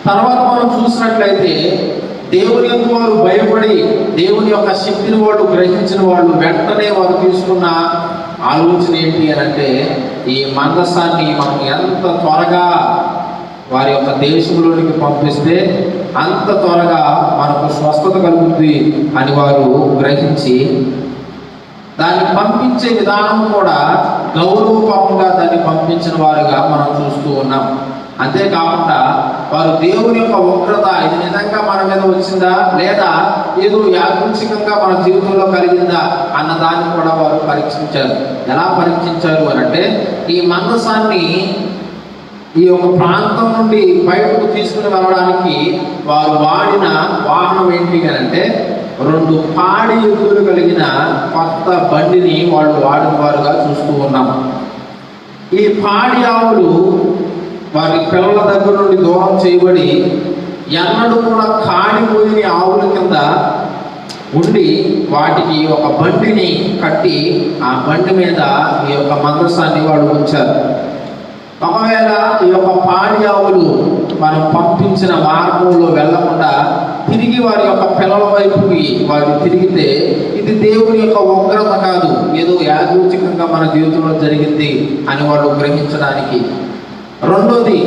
తర్వాత మనం చూసినట్లయితే దేవుని యొక్క వారు భయపడి దేవుని యొక్క శక్తిని వాళ్ళు గ్రహించిన వాళ్ళు వెంటనే వారు తీసుకున్న ఆలోచన ఏంటి అని అంటే, ఈ మందసాన్ని మనం ఎంత త్వరగా వారి యొక్క దేశంలోనికి పంపిస్తే అంత త్వరగా మనకు స్వస్థత కలుగుతుంది అని వారు గ్రహించి దాన్ని పంపించే విధానం కూడా గౌరవపరంగా దాన్ని పంపించిన వారుగా మనం చూస్తూ ఉన్నాం. అంతేకాకుండా వారు దేవుని యొక్క ఉగ్రత ఇది నిజంగా మన మీద వచ్చిందా లేదా ఏదో యాదృచ్ఛికంగా మన జీవితంలో కలిగిందా అన్న దాన్ని కూడా వారు పరీక్షించారు. ఎలా పరీక్షించారు అని అంటే, ఈ మందసాన్ని ఈ యొక్క ప్రాంతం నుండి బయటకు తీసుకుని వెళ్ళడానికి వారు వాడిన వాహనం ఏంటి అని అంటే 2 పాడి ఎద్దులు కలిగిన కొత్త బండిని వాళ్ళు వాడిన వారుగా చూస్తూ ఉన్నాం. ఈ పాడి ఆవులు వారి పిల్లల దగ్గర నుండి దూరం చేయబడి ఎన్నడూ కూడా కాడిపోయిన ఆవుల కింద ఉండి వాటికి ఒక బండిని కట్టి ఆ బండి మీద ఈ యొక్క మందసాన్ని వాళ్ళు ఉంచారు. ఒకవేళ ఈ యొక్క పాడి ఆవులు మనం పంపించిన మార్గంలో వెళ్లకుండా తిరిగి వారి యొక్క పిల్లల వైపుకి వారు తిరిగితే ఇది దేవుని యొక్క ఉగ్రత కాదు, ఏదో యాదృచ్ఛికంగా మన జీవితంలో జరిగింది అని వాళ్ళు గ్రహించడానికి. రెండోది,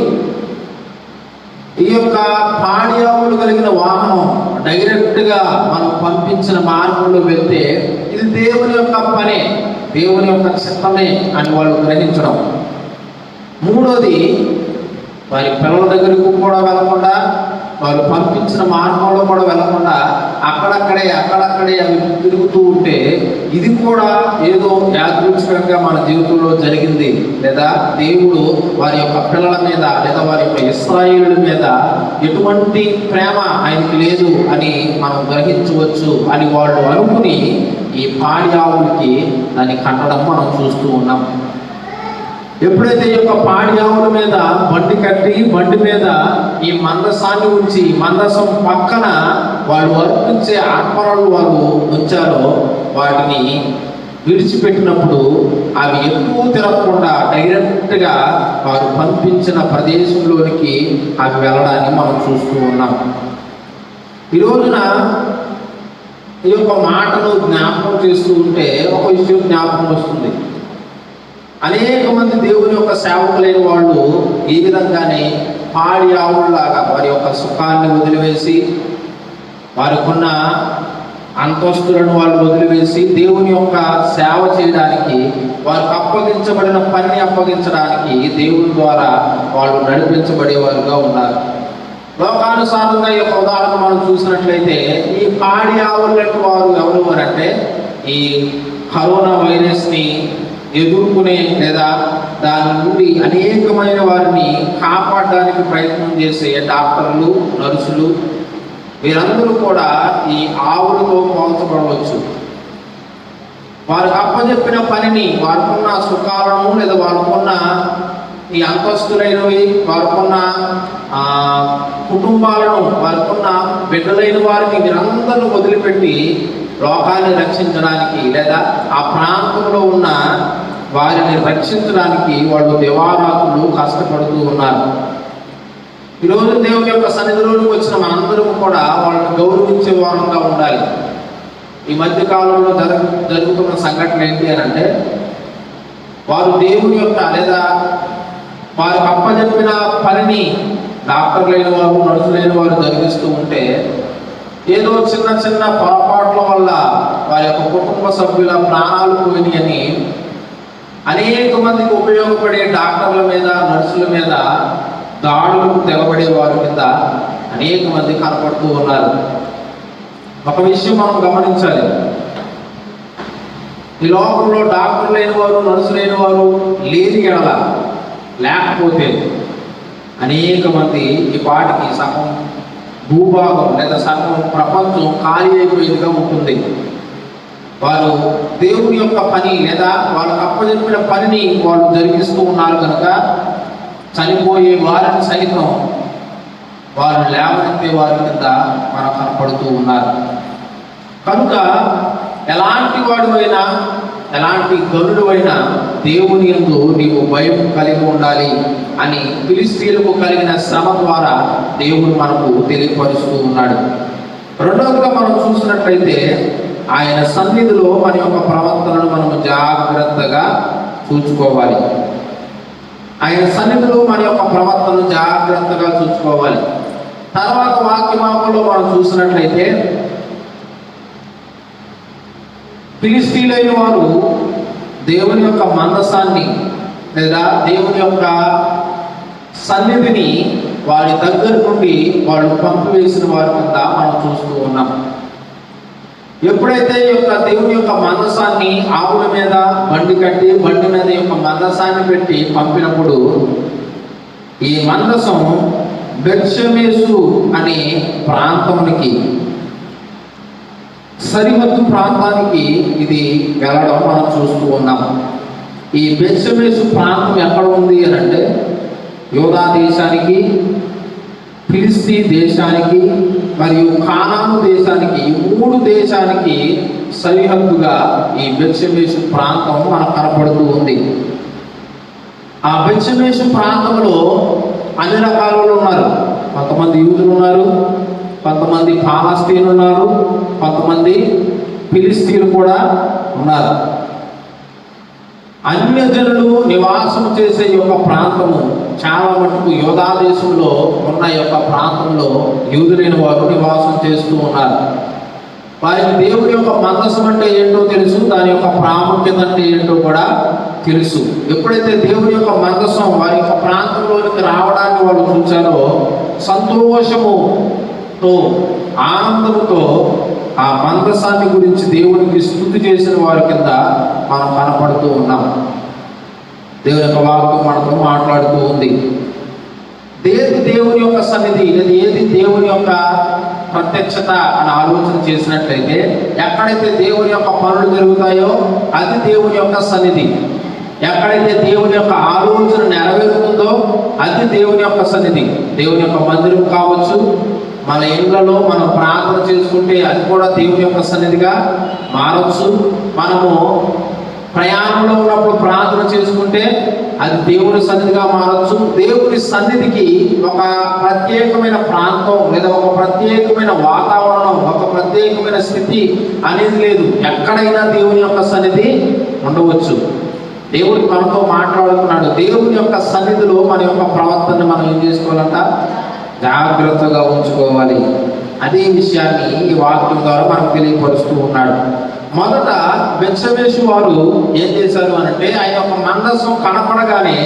ఈ యొక్క పాడి ఆవులు కలిగిన వాహనం డైరెక్ట్గా మనం పంపించిన మార్గంలో వెళ్తే ఇది దేవుని యొక్క పనే, దేవుని యొక్క చిత్తమే అని వాళ్ళు గ్రహించడం. మూడోది, వారి పిల్లల దగ్గరకు కూడా వెళ్లకుండా వారు పంపించిన మార్గంలో కూడా వెళ్లకుండా అక్కడక్కడే అవి తిరుగుతూ ఉంటే ఇది కూడా ఏదో యాదృచ్ఛికంగా మన జీవితంలో జరిగింది లేదా దేవుడు వారి యొక్క పిల్లల మీద లేదా వారి యొక్క ఇశ్రాయేలుల మీద ఎటువంటి ప్రేమ ఆయనకి లేదు అని మనం గ్రహించవచ్చు అని వాళ్ళు అనుకుని ఈ పాడి ఆవులకి దాన్ని కట్టడం మనం చూస్తూ ఉన్నాం. ఎప్పుడైతే ఈ యొక్క పాడి ఆవుల మీద బండి కట్టి బండి మీద ఈ మందసాన్ని ఉంచి మందసం పక్కన వాళ్ళు అర్పించే ఆత్మలను వారు ఉంచారో వాటిని విడిచిపెట్టినప్పుడు అవి ఎక్కువ తిరగకుండా డైరెక్ట్గా వారు పంపించిన ప్రదేశంలోనికి అవి వెళ్ళడాన్ని మనం చూస్తూ ఉన్నాం. ఈ రోజున ఈ యొక్క మాటను జ్ఞాపకం చేస్తూ ఉంటే ఒక విషయం జ్ఞాపకం వస్తుంది. అనేక మంది దేవుని యొక్క సేవకులైన వాళ్ళు ఈ విధంగానే పాడి ఆవుల్లాగా వారి యొక్క సుఖాన్ని వదిలివేసి వారికున్న అంతస్తులను వాళ్ళు వదిలివేసి దేవుని యొక్క సేవ చేయడానికి వారికి అప్పగించబడిన పని అప్పగించడానికి దేవుని ద్వారా వాళ్ళు నడిపించబడేవారుగా ఉన్నారు. లోకానుసారంగా ఈ యొక్క ఉదాహరణ మనం చూసినట్లయితే ఈ పాడి ఆవులకు వారు ఎవరు అంటే ఈ కరోనా వైరస్ని ఎదుర్కొనే లేదా దాని నుండి అనేకమైన వారిని కాపాడడానికి ప్రయత్నం చేసే డాక్టర్లు, నర్సులు వీరందరూ కూడా ఈ ఆవులతో పోల్చబడవచ్చు. వారికి అప్పచెప్పిన పనిని వారికున్న సుఖాలను లేదా వారికున్న ఈ అంతస్తులైనవి వారికున్న కుటుంబాలను వారికున్న బిడ్డలైన వారిని వీరందరూ వదిలిపెట్టి లోకాన్ని రక్షించడానికి లేదా ఆ ప్రాంతంలో ఉన్న వారిని రక్షించడానికి వాళ్ళు దివారాత్రులు కష్టపడుతూ ఉన్నారు. ఈరోజు దేవుని యొక్క సన్నిధిలోకి వచ్చిన మనందరం కూడా వాళ్ళని గౌరవించే వారంగా ఉండాలి. ఈ మధ్య కాలంలో జరుగుతున్న సంఘటన ఏంటి అని అంటే, వారు దేవుని యొక్క లేదా వారికి అప్పచెప్పిన పనిని డాక్టర్లైన వారు, నర్సులైన వారు జరిగిస్తూ ఉంటే ఏదో చిన్న చిన్న పొరపాట్ల వల్ల వారి యొక్క కుటుంబ సభ్యుల ప్రాణాలు పోయినాయని అనేక మందికి ఉపయోగపడే డాక్టర్ల మీద, నర్సుల మీద దాడులకు తెగబడే వారి కింద అనేక మంది కనపడుతూ ఉన్నారు. ఒక విషయం మనం గమనించాలి, ఈ లోకంలో డాక్టర్ లేని వారు, నర్సు లేని వారు లేని ఎడల, లేకపోతే అనేక మంది ఈ పాటికి సగం భూభాగం లేదా సగం ప్రపంచం ఖాళీ అయిపోయేదిగా ఉంటుంది. వారు దేవుని యొక్క పని లేదా వాళ్ళకు అప్పచెప్పిన పనిని వాళ్ళు జరిగిస్తూ ఉన్నారు కనుక చనిపోయే వారిని సైతం వారు లేవనెత్తే వారి కింద మనకు కనపడుతూ ఉన్నారు. కనుక ఎలాంటి వాడివైనా, ఎలాంటి గరుడు అయినా దేవుని యందు నీవు భయం కలిగి ఉండాలి అని ఫిలిష్తీయులకు కలిగిన శ్రమ ద్వారా దేవుడు మనకు తెలియపరుస్తూ ఉన్నాడు. రెండవదిగా మనం చూసినట్లయితే ఆయన సన్నిధిలో మన యొక్క ప్రవర్తనను మనము జాగ్రత్తగా చూసుకోవాలి. ఆయన సన్నిధిలో మన యొక్క ప్రవర్తనను జాగ్రత్తగా చూసుకోవాలి. తర్వాత వాక్యమాపంలో మనం చూసినట్లయితే ఫిలిష్తీయులైన వారు దేవుని యొక్క మందసాన్ని లేదా దేవుని యొక్క సన్నిధిని వారి దగ్గర నుండి వాళ్ళు పంపివేసిన వారి కింద మనం చూస్తూ ఉన్నాం. ఎప్పుడైతే ఈ యొక్క దేవుని యొక్క మందసాన్ని ఆవుల మీద బండి కట్టి బండి మీద యొక్క మందసాన్ని పెట్టి పంపినప్పుడు ఈ మందసం బెత్షెమెషు అనే ప్రాంతానికి, సరిహద్దు ప్రాంతానికి ఇది వెళ్ళడం మనం చూస్తూ ఉన్నాం. ఈ బెత్షెమెషు ప్రాంతం ఎక్కడ ఉంది అని అంటే యోధా దేశానికి, ఫిలిస్తీ దేశానికి మరియు కానాను దేశానికి, ఈ 3 దేశానికి సరిహద్దుగా ఈ బెత్షెమెషు ప్రాంతం మనకు కనపడుతూ ఉంది. ఆ బెత్షెమెషు ప్రాంతంలో అన్ని రకాల ఉన్నారు. కొంతమంది యూదులు ఉన్నారు, కొంతమంది పాలస్తీన్లు ఉన్నారు, కొంతమంది ఫిలిస్తీన్లు కూడా ఉన్నారు. అన్యజనులు నివాసం చేసే యొక్క ప్రాంతము చాలా మటుకు యోధా దేశంలో ఉన్న యొక్క ప్రాంతంలో యూదులైన వారు నివాసం చేస్తూ ఉన్నారు. వారికి దేవుని యొక్క మందసం అంటే ఏంటో తెలుసు, దాని యొక్క ప్రాముఖ్యత అంటే ఏంటో కూడా తెలుసు. ఎప్పుడైతే దేవుని యొక్క మందసం వారి యొక్క ప్రాంతంలోనికి రావడాన్ని వాళ్ళు చూచారో సంతోషముతో, ఆనందముతో ఆ మందసాన్ని గురించి దేవునికి స్తుతి చేసిన వారి కింద మనం కనపడుతూ ఉన్నాం. దేవుని యొక్క వాక్యం మనతో మాట్లాడుతూ ఉంది. ఏది దేవుని యొక్క సన్నిధి, ఏది దేవుని యొక్క ప్రత్యక్షత అని ఆలోచన చేసినట్లయితే ఎక్కడైతే దేవుని యొక్క పనులు జరుగుతాయో అది దేవుని యొక్క సన్నిధి. ఎక్కడైతే దేవుని యొక్క ఆలోచన నెరవేరుతుందో అది దేవుని యొక్క సన్నిధి. దేవుని యొక్క మందిరం కావచ్చు, మన ఇళ్లలో మనం ప్రార్థన చేసుకుంటే అది కూడా దేవుని యొక్క సన్నిధిగా మారవచ్చు. మనము ప్రయాణంలో ఉన్నప్పుడు ప్రార్థన చేసుకుంటే అది దేవుని సన్నిధిగా మారచ్చు. దేవుని సన్నిధికి ఒక ప్రత్యేకమైన ప్రాంతం లేదా ఒక ప్రత్యేకమైన వాతావరణం, ఒక ప్రత్యేకమైన స్థితి అనేది లేదు. ఎక్కడైనా దేవుని యొక్క సన్నిధి ఉండవచ్చు. దేవుడు మనతో మాట్లాడుతున్నాడు. దేవుని యొక్క సన్నిధిలో మన యొక్క ప్రవర్తనని మనం ఏం చేసుకోవాలంట? జాగ్రత్తగా ఉంచుకోవాలి. అదే విషయాన్ని ఈ వాక్యం ద్వారా మనకు తెలియపరుస్తూ ఉన్నాడు. మొదట బెత్షెమెషు వారు ఏం చేశారు అనంటే ఆయన యొక్క మందసం కనపడగానే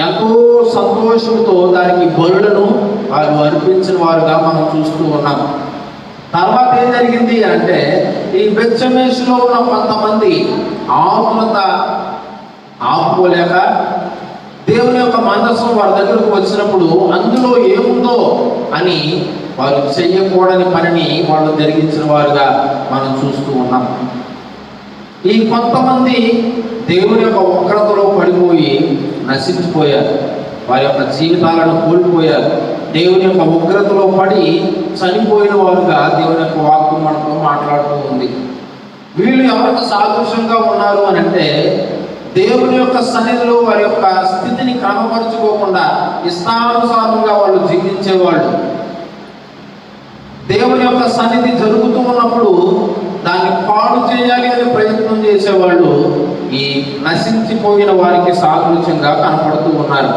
ఎంతో సంతోషంతో దానికి బలులను వారు అర్పించిన వారుగా మనం చూస్తూ ఉన్నాం. తర్వాత ఏం జరిగింది అంటే ఈ బెత్షెమెషులో ఉన్న కొంతమంది ఆకులత ఆపుకోలేక దేవుని యొక్క మందసం వారి దగ్గరకు వచ్చినప్పుడు అందులో ఏముందో అని వారు చెయ్యకూడని పనిని వాళ్ళు జరిగించిన వారుగా మనం చూస్తూ ఉన్నాం. ఈ కొంతమంది దేవుని యొక్క ఉగ్రతలో పడిపోయి నశించిపోయారు. వారి యొక్క జీవితాలను కోల్పోయారు. దేవుని యొక్క ఉగ్రతలో పడి చనిపోయిన వారుగా దేవుని యొక్క వాక్యం మనతో మాట్లాడుతూ ఉంది. వీళ్ళు ఎవరికి సాదృశ్యంగా ఉన్నారు అని అంటే దేవుని యొక్క సన్నిధిలో వారి యొక్క స్థితిని క్రమపరుచుకోకుండా ఇష్టానుసారంగా వాళ్ళు జీవించేవాళ్ళు. దేవుని యొక్క సన్నిధి జరుగుతూ ఉన్నప్పుడు దాన్ని పాడు చేయాలి అని ప్రయత్నం చేసేవాళ్ళు ఈ నశించిపోయిన వారికి సాదృశ్యంగా కనపడుతూ ఉన్నారు.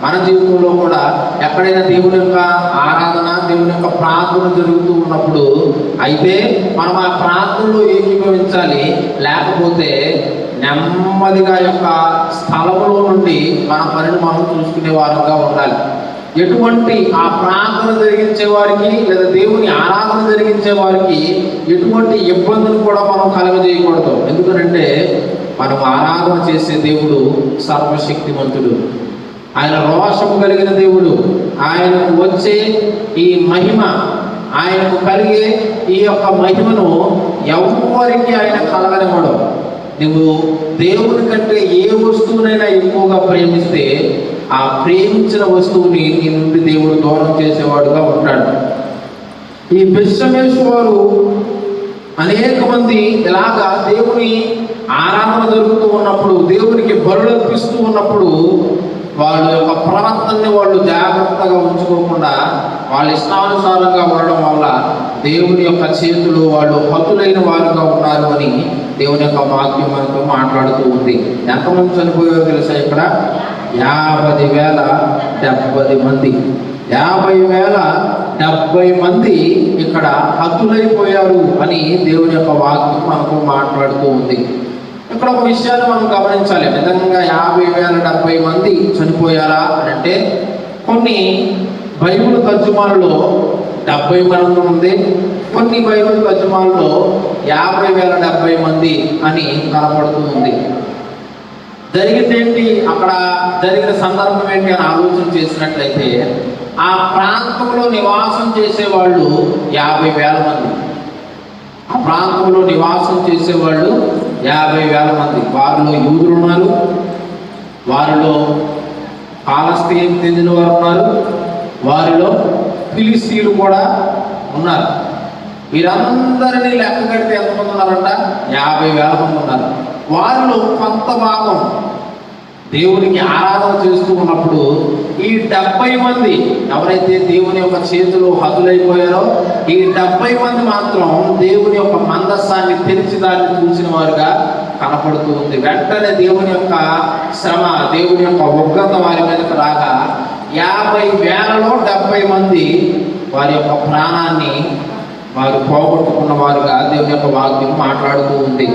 మన జీవితంలో కూడా ఎక్కడైనా దేవుని యొక్క ఆరాధన, దేవుని యొక్క ప్రార్థన జరుగుతూ ఉన్నప్పుడు అయితే మనం ఆ ప్రార్థనలో ఏకీభవించాలి. లేకపోతే నెమ్మదిగా యొక్క స్థలములో నుండి మన పనిని మనం చూసుకునే వారంగా ఉండాలి. ఎటువంటి ఆ ప్రార్థన జరిగించే వారికి లేదా దేవుని ఆరాధన జరిగించే వారికి ఎటువంటి ఇబ్బందులు కూడా మనం కలగజేయకూడదు. ఎందుకంటే మనం ఆరాధన చేసే దేవుడు సర్వశక్తిమంతుడు, ఆయన రోషము కలిగిన దేవుడు. ఆయనకు వచ్చే ఈ మహిమ, ఆయనకు కలిగే ఈ యొక్క మహిమను ఎవరికి ఆయన కలగనివ్వడం. నువ్వు దేవుని కంటే ఏ వస్తువునైనా ఎక్కువగా ప్రేమిస్తే ఆ ప్రేమించిన వస్తువుని నీ నుండి దేవుడు దూరం చేసేవాడుగా ఉంటాడు. ఈ బెత్షెమెషు వారు అనేక మంది ఇలాగా దేవుని ఆరాధన జరుగుతూ ఉన్నప్పుడు, దేవునికి బలులు అర్పిస్తూ ఉన్నప్పుడు వాళ్ళ యొక్క ప్రవర్తనని వాళ్ళు జాగ్రత్తగా ఉంచుకోకుండా వాళ్ళ ఇష్టానుసారంగా ఉండడం వల్ల దేవుని యొక్క చేతులు వాళ్ళు హతులైన వారుగా ఉన్నారు అని దేవుని యొక్క వాక్యం మనతో మాట్లాడుతూ ఉంది. ఎంతమంది చనిపోయారో తెలుసా? ఇక్కడ 50,070 మంది, 50,070 మంది ఇక్కడ హతులైపోయారు అని దేవుని యొక్క వాక్యం మనకు మాట్లాడుతూ ఉంది. ఇక్కడ ఒక విషయాన్ని మనం గమనించాలి. నిజంగా 50,070 మంది చనిపోయారా అని అంటే కొన్ని బైబిల్ తర్జుమాలలో 70 మంది ఉంది, కొన్ని బైబిల్ తర్జుమాలలో 50,070 మంది అని కనపడుతూ ఉంది. జరిగింది ఏంటి, అక్కడ జరిగిన సందర్భం ఏంటి అని ఆలోచన చేసినట్లయితే ఆ ప్రాంతంలో నివాసం చేసేవాళ్ళు 50,000 మంది. ఆ ప్రాంతంలో నివాసం చేసేవాళ్ళు 50,000 మంది. వారిలో యూదులు ఉన్నారు, వారిలో పాలస్తీన్ చెందిన వారు ఉన్నారు, వారిలో ఫిలిస్తీన్లు కూడా ఉన్నారు. వీరందరినీ లెక్క కడితే ఎంతమంది ఉన్నారంట? 50,000 మంది ఉన్నారు. వారిలో కొంత భాగం దేవునికి ఆరాధన చేస్తూ ఉన్నప్పుడు ఈ 70 మంది ఎవరైతే దేవుని యొక్క చేతిలో హతులైపోయారో ఈ 70 మంది మాత్రం దేవుని యొక్క మందస్సాన్ని తెరిచి దాన్ని చూసిన వారుగా కనపడుతూ ఉంది. వెంటనే దేవుని యొక్క శ్రమ, దేవుని యొక్క ఉగ్రత వారి మీదకి రాగా 50,000లో 70 మంది వారి యొక్క ప్రాణాన్ని వారు పోగొట్టుకున్న వారుగా దేవుని యొక్క వాక్యం మాట్లాడుతూ ఉంది.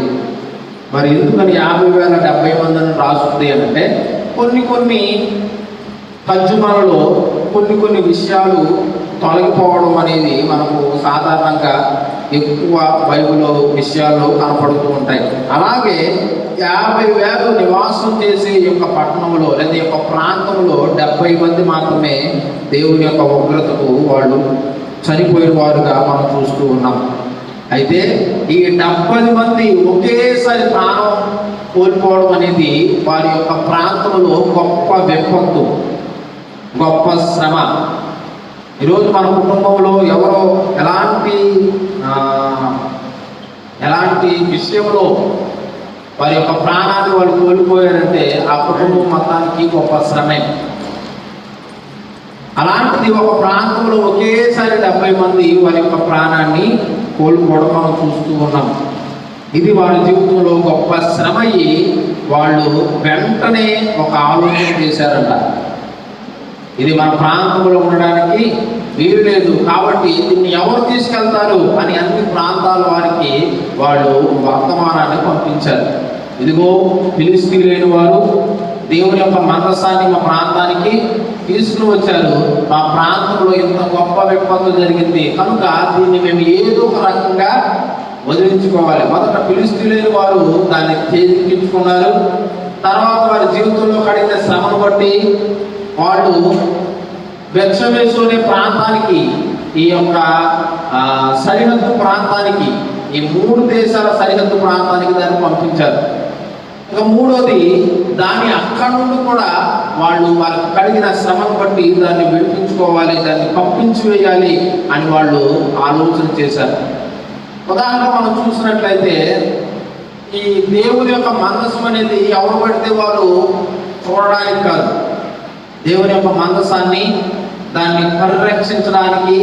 మరి ఎందుకని 50,070 మందిని రాస్తుంది అంటే కొన్ని తర్జుమాలలో కొన్ని విషయాలు తొలగిపోవడం అనేది మనకు సాధారణంగా ఎక్కువ బైబిల్ విషయాల్లో కనపడుతూ ఉంటాయి. అలాగే 50,000 నివాసం చేసే ఈ యొక్క పట్టణంలో లేదా ఈ యొక్క ప్రాంతంలో 70 మంది మాత్రమే దేవుని యొక్క ఉగ్రతకు వాళ్ళు చనిపోయిన వారుగా మనం చూస్తూ ఉన్నాం. అయితే ఈ 70 మంది ఒకేసారి ప్రాణం కోల్పోవడం అనేది వారి యొక్క ప్రాంతంలో గొప్ప విపత్తు, గొప్ప శ్రమ. ఈరోజు మన కుటుంబంలో ఎవరో ఎలాంటి విషయంలో వారి యొక్క ప్రాణాన్ని వాళ్ళు కోల్పోయారంటే ఆ కుటుంబం మొత్తానికి గొప్ప శ్రమే. అలాంటిది ఒక ప్రాంతంలో ఒకేసారి 70 మంది వారి యొక్క ప్రాణాన్ని కోల్పోవడం మనం చూస్తూ ఉన్నాం. ఇది వాళ్ళ జీవితంలో గొప్ప శ్రమ అయ్యి వాళ్ళు వెంటనే ఒక ఆలోచన చేశారంట, ఇది మన ప్రాంతంలో ఉండడానికి వీలు లేదు కాబట్టి దీన్ని ఎవరు తీసుకెళ్తారు అని అన్ని ప్రాంతాల వారికి వాళ్ళు వర్తమానాన్ని పంపించారు. ఇదిగో ఫిలిస్తీయులైన వారు దేవుని యొక్క మందస్సాన్ని మా ప్రాంతానికి తీసుకుని వచ్చారు, మా ప్రాంతంలో ఇంత గొప్ప విపత్తు జరిగింది కనుక దీన్ని మేము ఏదో ఒక రకంగా వదిలించుకోవాలి. మొదట ఫిలిస్తీయులైన వారు దాన్ని చేజిక్కించుకున్నారు. తర్వాత వారి జీవితంలో కడిగిన శ్రమను బట్టి వాళ్ళు బెత్షెమెషు అనే ప్రాంతానికి, ఈ యొక్క సరిహద్దు ప్రాంతానికి, ఈ 3 దేశాల సరిహద్దు ప్రాంతానికి దాన్ని పంపించారు. ఇక మూడోది దాన్ని అక్కడి నుండి కూడా వాళ్ళకి కలిగిన శ్రమను బట్టి దాన్ని విడిపించుకోవాలి, దాన్ని పంపించి వేయాలి అని వాళ్ళు ఆలోచన చేశారు. ఉదాహరణ మనం చూసినట్లయితే ఈ దేవుని యొక్క మందసం అనేది ఎవరు పడితే వారు చూడడానికి కాదు, దేవుని యొక్క మందసాన్ని దాన్ని పరిరక్షించడానికి,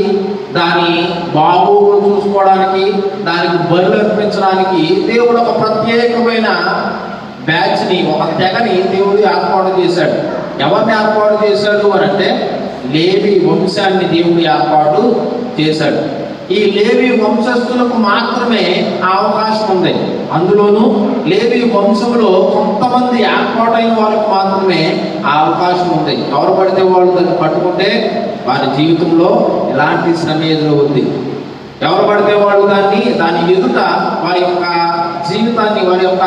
దాని బాగోగులు చూసుకోవడానికి, దానికి బలులు అర్పించడానికి దేవుడు ఒక ప్రత్యేకమైన బ్యాచ్ని, ఒక తెగని దేవుడు ఏర్పాటు చేశాడు. ఎవరిని ఏర్పాటు చేశాడు అని అంటే లేవి వంశాన్ని దేవుడు ఏర్పాటు చేశాడు. ఈ లేవి వంశస్థులకు మాత్రమే ఆ అవకాశం ఉంది. ఉంది. అందులోనూ లేవి వంశంలో కొంతమంది ఏర్పాటైన వారికి మాత్రమే ఆ అవకాశం ఉంది. ఎవరు పడితే వాళ్ళు దాన్ని పట్టుకుంటే వారి జీవితంలో ఎలాంటి శ్రమ ఎదురవుద్ది. ఎవరు పడితే వాళ్ళు దాని ఎదుట వారి యొక్క జీవితాన్ని, వారి యొక్క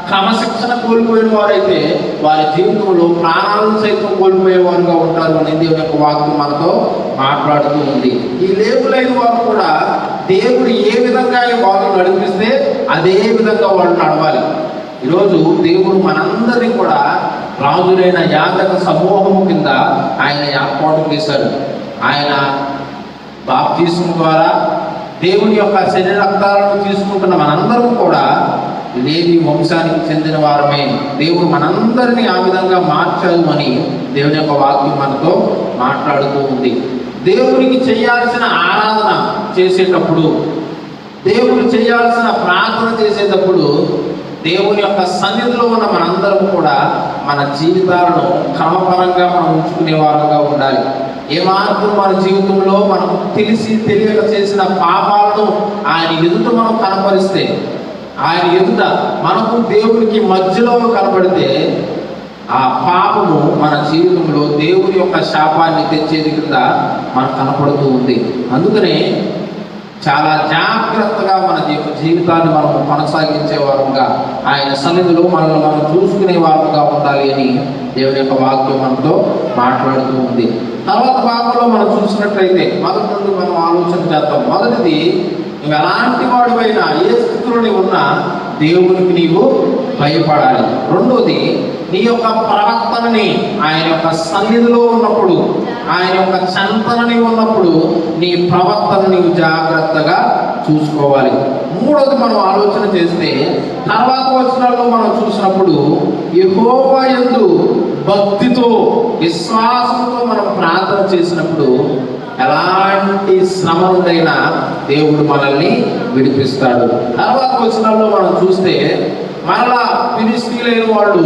క్రమశిక్షణ కోల్పోయిన వారైతే వారి జీవితంలో ప్రాణాలను సైతం కోల్పోయేవారుగా ఉంటారు అని దేవుని యొక్క వాక్యం మనతో మాట్లాడుతూ ఉంది. ఈ లేబులైన వారు కూడా దేవుడు ఏ విధంగా వాళ్ళు నడిపిస్తే అదే విధంగా వాళ్ళు నడవాలి. ఈరోజు దేవుడు మనందరినీ కూడా రాజులైన యాజక సమూహము కింద ఆయన ఏర్పాటు చేశాడు. ఆయన బాప్తిస్మం ద్వారా దేవుని యొక్క శరీర రక్తాలను తీసుకుంటున్న మనందరం కూడా లేవి వంశానికి చెందిన వారమే. దేవుడు మనందరినీ ఆ విధంగా మార్చాడు అని దేవుని యొక్క వాక్యం మనతో మాట్లాడుతూ ఉంది. దేవునికి చేయాల్సిన ఆరాధన చేసేటప్పుడు, దేవుడు చేయాల్సిన ప్రార్థన చేసేటప్పుడు దేవుని యొక్క సన్నిధిలో ఉన్న మనందరం కూడా మన జీవితాలను క్రమపరంగా మనం ఉంచుకునే వారుగా ఉండాలి. ఏ మార్గం మన జీవితంలో మనకు తెలిసి తెలియక చేసిన పాపాలను ఆయన ఎదుట మనం కనపరిస్తే, ఆయన ఎదుట మనకు దేవునికి మధ్యలో కనపడితే ఆ పాపము మన జీవితంలో దేవుని యొక్క శాపాన్ని తెచ్చేది కింద మనకు కనపడుతూ ఉంది. అందుకనే చాలా జాగ్రత్తగా మన జీవితాన్ని మనం కొనసాగించే వారంగా, ఆయన సన్నిధిలో మనల్ని మనం చూసుకునే వారంగా ఉండాలి అని దేవుని యొక్క వాక్యం మనతో మాట్లాడుతూ ఉంది. తర్వాత భాగంలో మనం చూసినట్లయితే మొదటి నుండి మనం ఆలోచన చేద్దాం. మొదటిది, నువ్వు ఎలాంటి వాడివైనా, ఏ స్థితిలో ఉన్నా దేవునికి నీవు భయపడాలి. రెండోది, నీ యొక్క ప్రవర్తనని ఆయన యొక్క సన్నిధిలో ఉన్నప్పుడు, ఆయన యొక్క చెంతనని ఉన్నప్పుడు నీ ప్రవర్తన నీవు జాగ్రత్తగా చూసుకోవాలి. మూడోది మనం ఆలోచన చేస్తే తర్వాత వచనాల్లో మనం చూసినప్పుడు యెహోవా యందు భక్తితో విశ్వాసంతో మనం ప్రార్థన చేసినప్పుడు ఎలాంటి శ్రమ నుండైనా దేవుడు మనల్ని విడిపిస్తాడు. తర్వాత వచనాల్లో మనం చూస్తే మరలా ఫిలిష్తీయులైన వాళ్ళు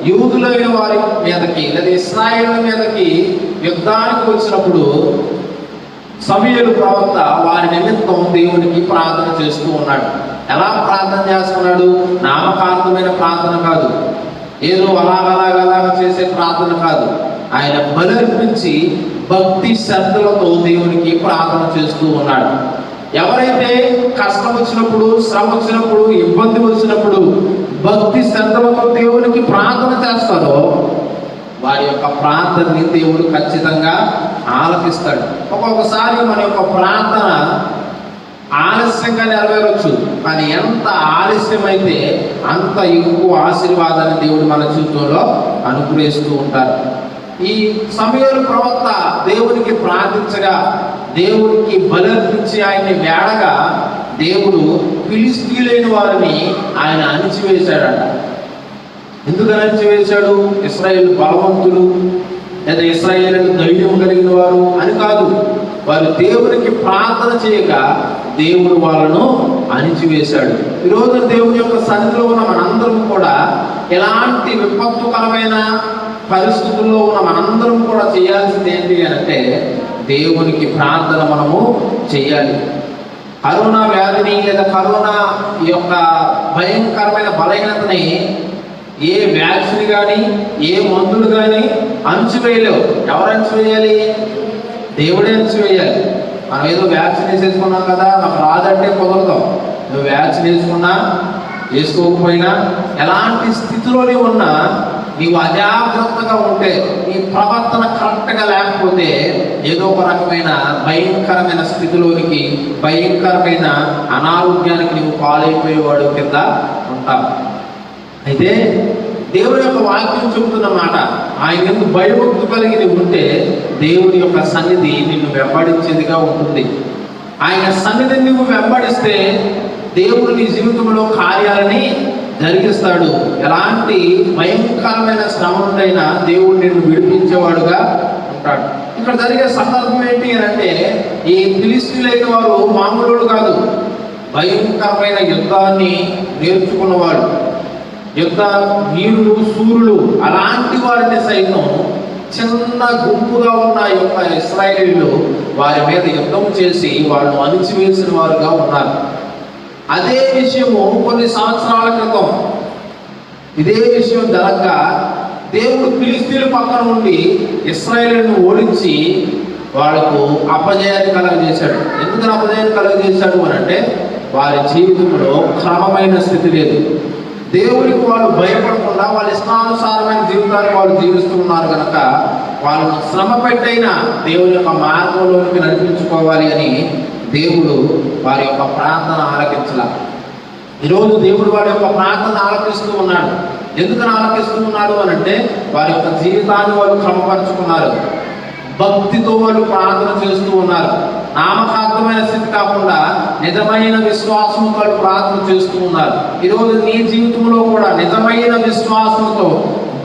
యూదులైన వారి మీదకి లేదా ఇశ్రాయేలు మీదకి యుద్ధానికి వచ్చినప్పుడు సమూయేలు ప్రవక్త వారి నిమిత్తం దేవునికి ప్రార్థన చేస్తూ ఉన్నాడు. ఎలా ప్రార్థన చేస్తున్నాడు? నామకార్థమైన ప్రార్థన కాదు, ఏదో అలాగ చేసే ప్రార్థన కాదు. ఆయన బలర్పించి భక్తి శ్రద్ధలతో దేవునికి ప్రార్థన చేస్తూ ఉన్నాడు. ఎవరైతే కష్టం వచ్చినప్పుడు, శ్రమ వచ్చినప్పుడు, ఇబ్బంది వచ్చినప్పుడు భక్తి శ్రద్ధలతో దేవునికి ప్రార్థన చేస్తారో వారి యొక్క ప్రార్థనని దేవుడు ఖచ్చితంగా ఆలపిస్తాడు. ఒక్కొక్కసారి మన యొక్క ప్రార్థన ఆలస్యంగా నెరవేరవచ్చు, కానీ ఎంత ఆలస్యమైతే అంత ఎక్కువ ఆశీర్వాదాన్ని దేవుడు మన జీవితంలో అనుగ్రహిస్తూ ఉంటారు. ఈ సమూయేలు ప్రవక్త దేవునికి ప్రార్థించగా, దేవునికి బలర్పించి ఆయన్ని వేడగా దేవుడు ఫిలిష్తీయులైన వారిని ఆయన అణిచివేశాడట. ఎందుకు అణిచివేశాడు? ఇశ్రాయేలు బలవంతులు లేదా ఇశ్రాయేలు ధైర్యం కలిగిన వారు అని కాదు. వారు దేవునికి ప్రార్థన చేయక దేవుడు వాళ్ళను అణిచివేశాడు. ఈరోజు దేవుని యొక్క సన్నిధిలో ఉన్న మనందరం కూడా ఎలాంటి విపత్తుకరమైన పరిస్థితుల్లో ఉన్న మనందరం కూడా చేయాల్సింది ఏంటి అంటే దేవునికి ప్రార్థన మనము చేయాలి. కరోనా వ్యాధిని లేదా కరోనా యొక్క భయంకరమైన బలహీనతని ఏ వ్యాక్సిన్ కానీ ఏ మందులు కానీ అణచివేయలేవు. ఎవరు అణచివేయాలి? దేవుడే అణచివేయాలి. మనం ఏదో వ్యాక్సిన్ వేసేసుకున్నాం కదా, నాకు రాదంటే కుదరదు. నువ్వు వ్యాక్సిన్ వేసుకున్నా వేసుకోకపోయినా ఎలాంటి స్థితిలోనే ఉన్నా నీవు అజాగ్రత్తగా ఉంటే, నీ ప్రవర్తన కరెక్ట్గా లేకపోతే ఏదో ఒక రకమైన భయంకరమైన స్థితిలోనికి, భయంకరమైన అనారోగ్యానికి నీవు పాలైపోయేవాడు కింద ఉంటావు. అయితే దేవుడి యొక్క వాక్యం చెబుతున్న మాట, ఆయన ఎందుకు భయభక్తి కలిగి ఉంటే దేవుడి యొక్క సన్నిధి నిన్ను వెంబడించేదిగా ఉంటుంది. ఆయన సన్నిధిని నువ్వు వెంబడిస్తే దేవుడు నీ జీవితంలో కార్యాలని జరిగిస్తాడు. ఎలాంటి భయంకరమైన శ్రమ నుండైనా దేవుడు నిన్ను విడిపించేవాడుగా ఉంటాడు. ఇక్కడ జరిగే సందర్భం ఏంటి అని అంటే, ఈ ఫిలిష్తీయులైన వారు మామూలు కాదు, భయంకరమైన యుద్ధాన్ని నేర్చుకున్నవాడు, యుద్ధ వీరులు, సూర్యులు, అలాంటి వారిని సైతం చిన్న గుంపుగా ఉన్న యొక్క ఇశ్రాయేలీయులు వారి మీద యుద్ధం చేసి వాళ్ళను అణిచివేసిన వారుగా ఉన్నారు. అదే విషయము కొన్ని సంవత్సరాల క్రితం ఇదే విషయం జరగగా దేవుడు ఫిలిష్తీయుల పక్కన నుండి ఇశ్రాయేలును ఓడించి వాళ్ళకు అపజయాన్ని కలుగజేశాడు. ఎందుకని అపజయాన్ని కలుగజేశాడు అని అంటే వారి జీవితంలో క్రమమైన స్థితి లేదు. దేవుడికి వాళ్ళు భయపడకుండా వాళ్ళ ఇష్టానుసారమైన జీవితాన్ని వాళ్ళు జీవిస్తూ ఉన్నారు కనుక వాళ్ళను శ్రమ పెట్టైనా దేవుని యొక్క మార్గంలోకి నడిపించుకోవాలి అని దేవుడు వారి యొక్క ప్రార్థన ఆలకించాల. ఈరోజు దేవుడు వారి యొక్క ప్రార్థన ఆలకిస్తూ ఉన్నాడు. ఎందుకని ఆలకిస్తూ ఉన్నాడు అని అంటే వారి యొక్క జీవితాన్ని వాళ్ళు క్రమపరుచుకున్నారు, భక్తితో వాళ్ళు ప్రార్థన చేస్తూ ఉన్నారు. నామకార్థమైన స్థితి కాకుండా నిజమైన విశ్వాసంతో వాళ్ళు ప్రార్థన చేస్తూ ఉన్నారు. ఈరోజు నీ జీవితంలో కూడా నిజమైన విశ్వాసంతో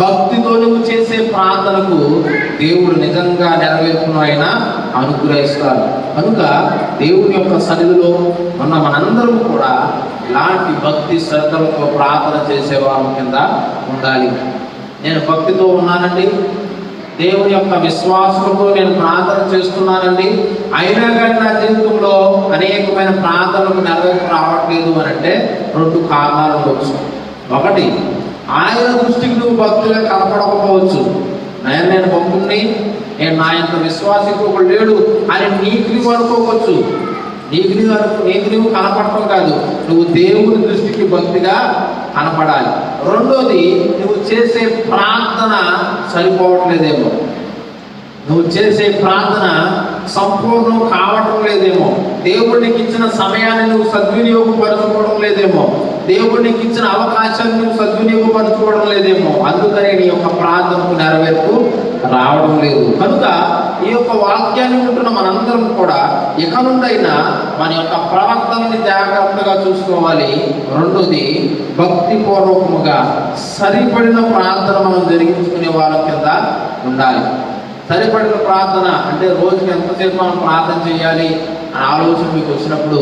భక్తితో నువ్వు చేసే ప్రార్థనకు దేవుడు నిజంగా నెరవేర్పును ఆయన అనుగ్రహిస్తారు. కనుక దేవుని యొక్క సన్నిధిలో ఉన్న మనందరం కూడా ఇలాంటి భక్తి శ్రద్ధలతో ప్రార్థన చేసేవారి కింద ఉండాలి. నేను భక్తితో ఉన్నానండి, దేవుని యొక్క విశ్వాసంతో నేను ప్రార్థన చేస్తున్నానండి, అయినా కానీ నా జీవితంలో అనేకమైన ప్రార్థనలకు నెరవేర్పు రావట్లేదు అని అంటే 2 కారణాలు ఉండవచ్చు. ఒకటి, ఆయన దృష్టికి నువ్వు భక్తులుగా కనపడకపోవచ్చు. నేను భక్తుడిని, నేను నా యొక్క విశ్వాసం ఒకడు లేడు అని నీకు నువ్వు అనుకోవచ్చు. నీకు నువ్వు కనపడటం కాదు, నువ్వు దేవుని దృష్టికి భక్తిగా కనపడాలి. రెండోది, నువ్వు చేసే ప్రార్థన సరిపోవట్లేదేమో, నువ్వు చేసే ప్రార్థన సంపూర్ణం కావటం లేదేమో, దేవుడికి ఇచ్చిన సమయాన్ని నువ్వు సద్వినియోగపరచుకోవడం లేదేమో, దేవుడికి ఇచ్చిన అవకాశాన్ని నువ్వు సద్వినియోగపరచుకోవడం లేదేమో, అందుకనే నీ యొక్క ప్రార్థనకు నెరవేర్పు రావడం లేదు. కనుక ఈ యొక్క వాక్యాన్ని ఉంటున్న మనందరం కూడా ఇక నుండైనా మన యొక్క ప్రవర్తనని జాగ్రత్తగా చూసుకోవాలి. రెండోది, భక్తిపూర్వకముగా సరిపడిన ప్రార్థన మనం జరిగించుకునే వాళ్ళ కింద ఉండాలి. సరిపడిన ప్రార్థన అంటే రోజుకి ఎంతసేపు మనం ప్రార్థన చేయాలి అని ఆలోచన మీకు వచ్చినప్పుడు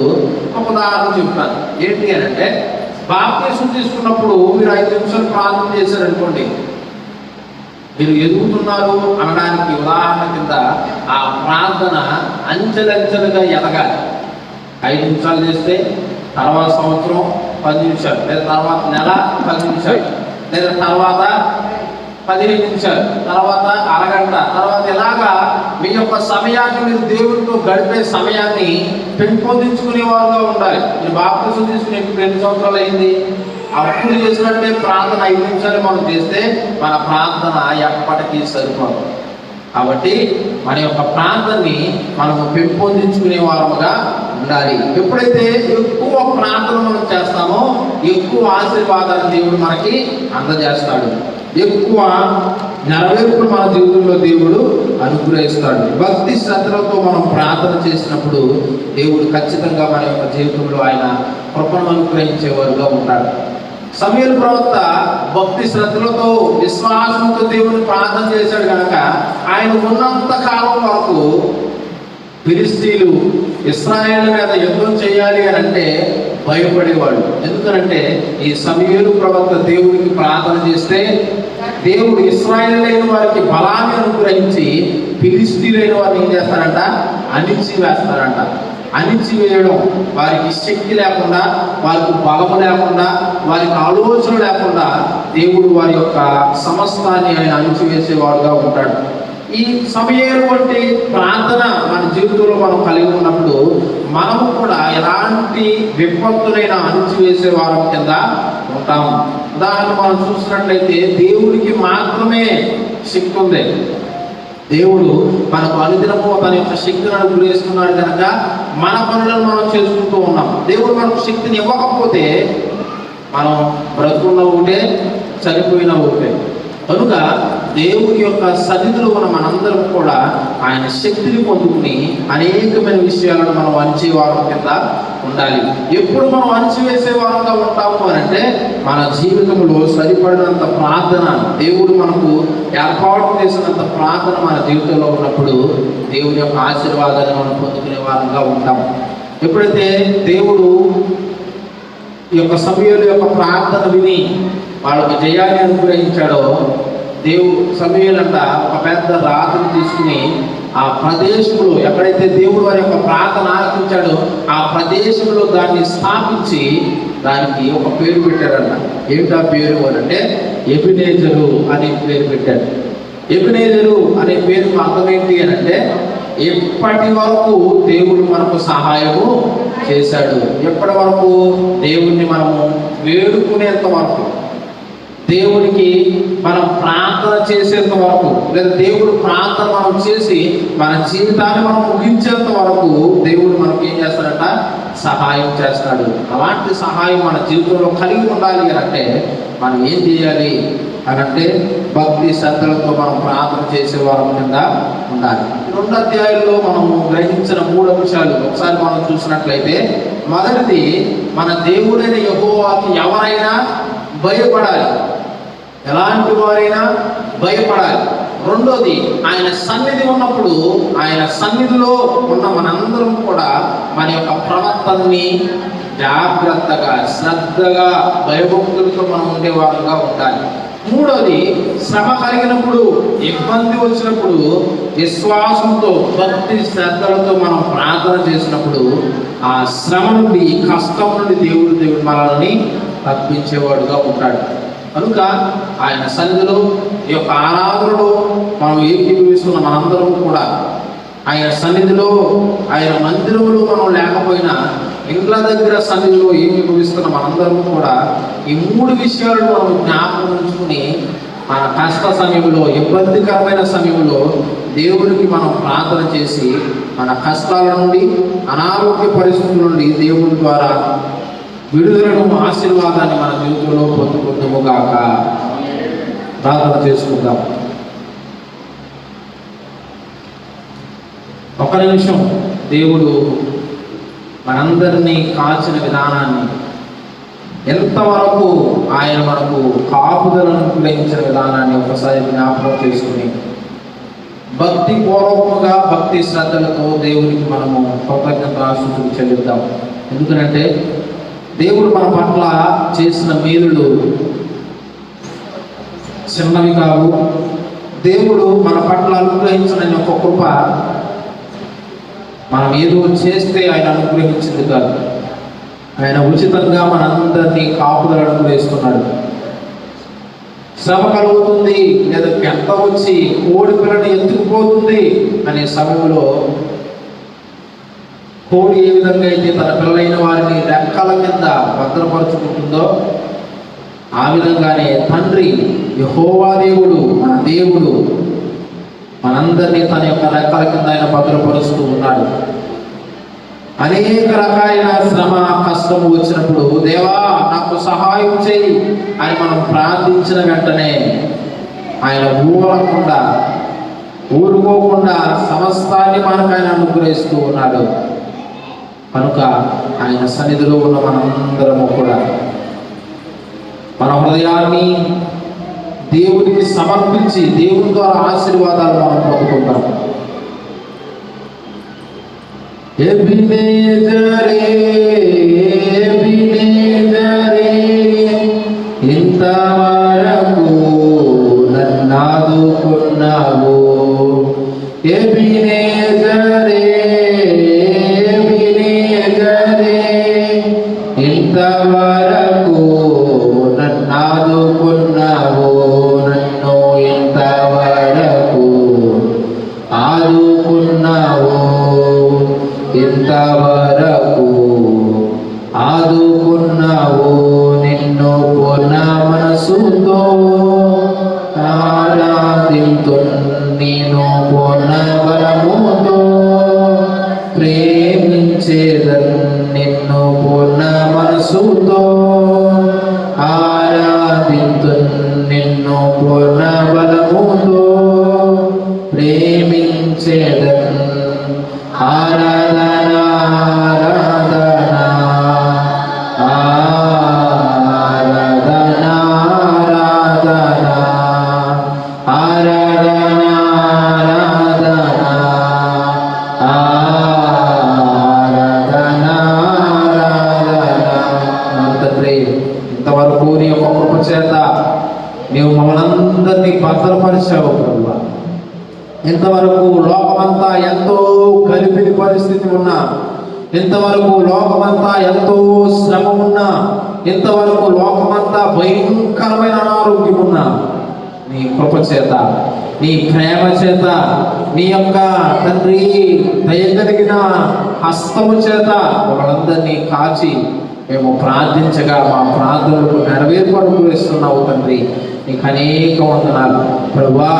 ఒక ఉదాహరణ చెప్తాను. ఏంటి అని అంటే, బాప్తిసం తీసుకున్నప్పుడు మీరు 5 నిమిషాలు ప్రార్థన చేశారనుకోండి, మీరు ఎదుగుతున్నారు అనడానికి ఉదాహరణ కింద ఆ ప్రార్థన అంచెలంచెలుగా ఎదగాలి. 5 నిమిషాలు చేస్తే తర్వాత సంవత్సరం 10 నిమిషాలు, లేదా తర్వాత నెల 10 నిమిషాలు, లేదా తర్వాత 15 నిమిషాలు, తర్వాత అరగంట, తర్వాత ఇలాగా మీ యొక్క సమయాన్ని మీరు దేవుడితో గడిపే సమయాన్ని పెంపొందించుకునే వారుగా ఉండాలి. మీరు బాప్తిసం తీసుకుని 2 సంవత్సరాలు అయింది, అప్పుడు చేసినట్టే ప్రార్థన 5 నిమిషాలు మనం చేస్తే మన ప్రార్థన ఎప్పటికీ సరిపోదు. కాబట్టి మన యొక్క ప్రార్థనని మనము పెంపొందించుకునే వారముగా ఉండాలి. ఎప్పుడైతే ఎక్కువ ప్రార్థన మనం చేస్తామో ఎక్కువ ఆశీర్వాదాన్ని దేవుడు మనకి అందజేస్తాడు, ఎక్కువ నెరవేర్పులు మన జీవితంలో దేవుడు అనుగ్రహిస్తాడు. భక్తి శ్రద్ధలతో మనం ప్రార్థన చేసినప్పుడు దేవుడు ఖచ్చితంగా మన యొక్క జీవితంలో ఆయన కృపను అనుగ్రహించేవారుగా ఉంటాడు. సమూయేలు ప్రవక్త భక్తి శ్రద్ధలతో విశ్వాసంతో దేవుని ప్రార్థన చేశాడు కనుక ఆయన ఉన్నంత కాలం వరకు ఫిలిష్తీయులు ఇశ్రాయేలు మీద యుద్ధం చేయాలి అని అంటే భయపడేవాడు. ఎందుకనంటే ఈ సమూయేలు ప్రవక్త దేవుడికి ప్రార్థన చేస్తే దేవుడు ఇశ్రాయేలైన వారికి బలాన్ని అనుగ్రహించి ఫిలిష్తీయులైన వారిని ఏం చేస్తారంట, అణిచి వేస్తారంట. అణిచివేయడం, వారికి శక్తి లేకుండా, వారికి బలము లేకుండా, వారికి ఆలోచన లేకుండా దేవుడు వారి యొక్క సమస్తాన్ని ఆయన అణిచివేసేవాడుగా ఉంటాడు. ఈ సమూయేలు వంటి ప్రార్థన మన జీవితంలో మనం కలిగి ఉన్నప్పుడు మనము కూడా ఎలాంటి విపత్తునైనా అణిచివేసే వారం కింద ఉంటాము. ఉదాహరణ మనం చూసినట్లయితే దేవుడికి మాత్రమే శక్తి ఉంది. దేవుడు మనకు అనుదినము తన యొక్క శక్తిని అనుగ్రహిస్తున్నాడు కనుక మన పనులను మనం చేసుకుంటూ ఉన్నాం. దేవుడు మనకు శక్తిని ఇవ్వకపోతే మనం బ్రతుకున్న ఒకటే, చనిపోయిన ఒకటే. కనుక దేవుని యొక్క సన్నిధిలో ఉన్న మనందరం కూడా ఆయన శక్తిని పొందుకుని అనేకమైన విషయాలను మనం అణిచేవారం కింద ఉండాలి. ఎప్పుడు మనం అణిచివేసే వారంగా ఉంటాము అని అంటే మన జీవితంలో సరిపడినంత ప్రార్థన, దేవుడు మనకు ఏర్పాటు చేసినంత ప్రార్థన మన జీవితంలో ఉన్నప్పుడు దేవుని యొక్క ఆశీర్వాదాన్ని మనం పొందుకునే వారంగా ఉంటాం. ఎప్పుడైతే దేవుడు ఈ యొక్క సమూయేలు యొక్క ప్రార్థన విని వాళ్ళకు జయాన్ని అనుగ్రహించాడో, సమూయేలు అంట ఒక పెద్ద రాతిని తీసుకుని ఆ ప్రదేశంలో ఎక్కడైతే దేవుడు వారి యొక్క ప్రార్థన ఆలకించాడో ఆ ప్రదేశంలో దాన్ని స్థాపించి దానికి ఒక పేరు పెట్టాడన్న. ఏమిటా పేరు అని అంటే ఎబెనెజరు అనే పేరు పెట్టాడు. ఎబెనెజరు అనే పేరుకు అర్థం ఏంటి అని అంటే ఎప్పటి వరకు దేవుడు మనకు సహాయము చేశాడు. ఎప్పటి వరకు? దేవుణ్ణి మనము వేడుకునేంత వరకు, దేవునికి మనం ప్రార్థన చేసేంత వరకు, లేదా దేవుడు ప్రార్థన మనం చేసి మన జీవితాన్ని మనం ముగించేంత వరకు దేవుడు మనకి ఏం చేస్తాడంట? సహాయం చేస్తాడు. అలాంటి సహాయం మన జీవితంలో కలిగి ఉండాలి అని అంటే మనం ఏం చేయాలి అని అంటే భక్తి శ్రద్ధలతో మనం ప్రార్థన చేసే వారం కింద ఉండాలి. 2 అధ్యాయుల్లో మనము గ్రహించిన 3 అంశాలు ఒకసారి మనం చూసినట్లయితే, మొదటిది మన దేవుడైన యెహోవాకి ఎవరైనా భయపడాలి. ఎలాంటి వారైనా భయపడాలి. రెండోది, ఆయన సన్నిధి ఉన్నప్పుడు ఆయన సన్నిధిలో ఉన్న మనందరం కూడా మన యొక్క ప్రవర్తనని జాగ్రత్తగా, శ్రద్ధగా, భయభక్తులతో మనం ఉండేవారుగా ఉండాలి. మూడోది, శ్రమ కలిగినప్పుడు, ఇబ్బంది వచ్చినప్పుడు విశ్వాసంతో, భక్తి శ్రద్ధలతో మనం ప్రార్థన చేసినప్పుడు ఆ శ్రమ నుండి, కష్టం నుండి దేవుడు మనల్ని తప్పించేవాడుగా ఉంటాడు. కనుక ఆయన సన్నిధిలో, ఈ యొక్క ఆరాధనలో మనం ఏకీభవిస్తున్న మనందరం కూడా ఆయన సన్నిధిలో, ఆయన మందిరంలో మనం లేకపోయినా ఇండ్ల దగ్గర సన్నిధిలో ఏకీభవిస్తున్న మనందరం కూడా ఈ 3 విషయాలను మనం జ్ఞాపకం ఉంచుకుని మన కష్ట సమయంలో, ఇబ్బందికరమైన సమయంలో దేవుడికి మనం ప్రార్థన చేసి మన కష్టాల నుండి, అనారోగ్య పరిస్థితుల నుండి దేవుడి ద్వారా విడుదలను, ఆశీర్వాదాన్ని మన జీవితంలో పొందుకుందాముగాక. ప్రార్థన చేసుకుందాం. ఒక నిమిషం దేవుడు మనందరినీ కాల్చిన విధానాన్ని, ఎంతవరకు ఆయన మనకు కాపుదలను గ్రహించిన విధానాన్ని ఒకసారి జ్ఞాపకం చేసుకుని భక్తి పూర్వకంగా, భక్తి శ్రద్ధలతో దేవునికి మనము కృతజ్ఞతాస్తుతులు చెల్లిద్దాం. ఎందుకంటే దేవుడు మన పట్ల చేసిన మేలులు చిన్నవి కావు. దేవుడు మన పట్ల అనుగ్రహించిన ఒక కృప మనం ఏదో చేస్తే ఆయన అనుగ్రహించింది కాదు. ఆయన ఉచితంగా మనందరినీ కాపుదలను వేస్తున్నాడు. శ్రమ కలుగుతుంది, లేదా పెద్ద వచ్చి కోడి పిల్లని ఎత్తుకుపోతుంది అనే సమయంలో కోడి ఏ విధంగా అయితే తన పిల్లలైన వారిని రెక్కల కింద భద్రపరుచుకుంటుందో ఆ విధంగానే తండ్రి యెహోవా దేవుడు, మన దేవుడు మనందరినీ తన యొక్క రెక్కల కింద ఆయన భద్రపరుస్తూ ఉన్నాడు. అనేక రకాలైన శ్రమ, కష్టము వచ్చినప్పుడు దేవా నాకు సహాయం చేయి అని మనం ప్రార్థించిన వెంటనే ఆయన ఊరుకోకుండా సమస్తాన్ని మనకు ఆయన అనుగ్రహిస్తూ ఉన్నాడు. కనుక ఆయన సన్నిధిలో ఉన్న మనందరము కూడా మన హృదయాన్ని దేవుడికి సమర్పించి దేవుని ద్వారా ఆశీర్వాదాలు మనం పొందుకుంటాం. ఎబెనెజరే ఎబెనెజరే ఇంతవరకు నన్నాదుకున్నావు. ఎబెనెజరే ఎబెనెజరే ఇంతవరకు నన్నాదుకున్నావు. నన్ను ఇంతవరకు ఆదుకున్నావు. ఇంతవరకు ఆదుకున్నావు. నిన్ను పూర్ణ మనసుతో ఆరాధింతు. నేను పూర్ణ బలముతో ప్రేమించేదన్. నిన్ను పూర్ణ మనసుతో ఆరాధింతు. నిన్ను పూర్ణ బలముతో ప్రేమించేదన్. ఆరాధన ఆరాధన ఆరాధన ఆరాధన ఆరాధన ఆరాధన ఆరాధన. తండ్రి, ఇంతవరకు నీ యొక్క కృప చేత నీవు మమ్మల్ని అందరినీ భద్రపరిచావు ప్రభువా. ఇంతవరకు లోకమంతా ఎంతో గలిబిలి పరిస్థితి ఉన్నా, ఇంతవరకు లోకమంతా ఎంతో శ్రమ ఉన్నా, ఇంతవరకు లోకమంతా భయంకరమైన అనారోగ్యం ఉన్నా, నీ కృప చేత, నీ ప్రేమ చేత, నీ యొక్క తండ్రి దయగలిగిన హస్తము చేత వాళ్ళందరినీ కాచి మేము ప్రార్థించగా మా ప్రార్థనలకు నెరవేర్పు అనుగ్రహిస్తున్నావు తండ్రి. నీకు అనేక వందనాలు ప్రభువా.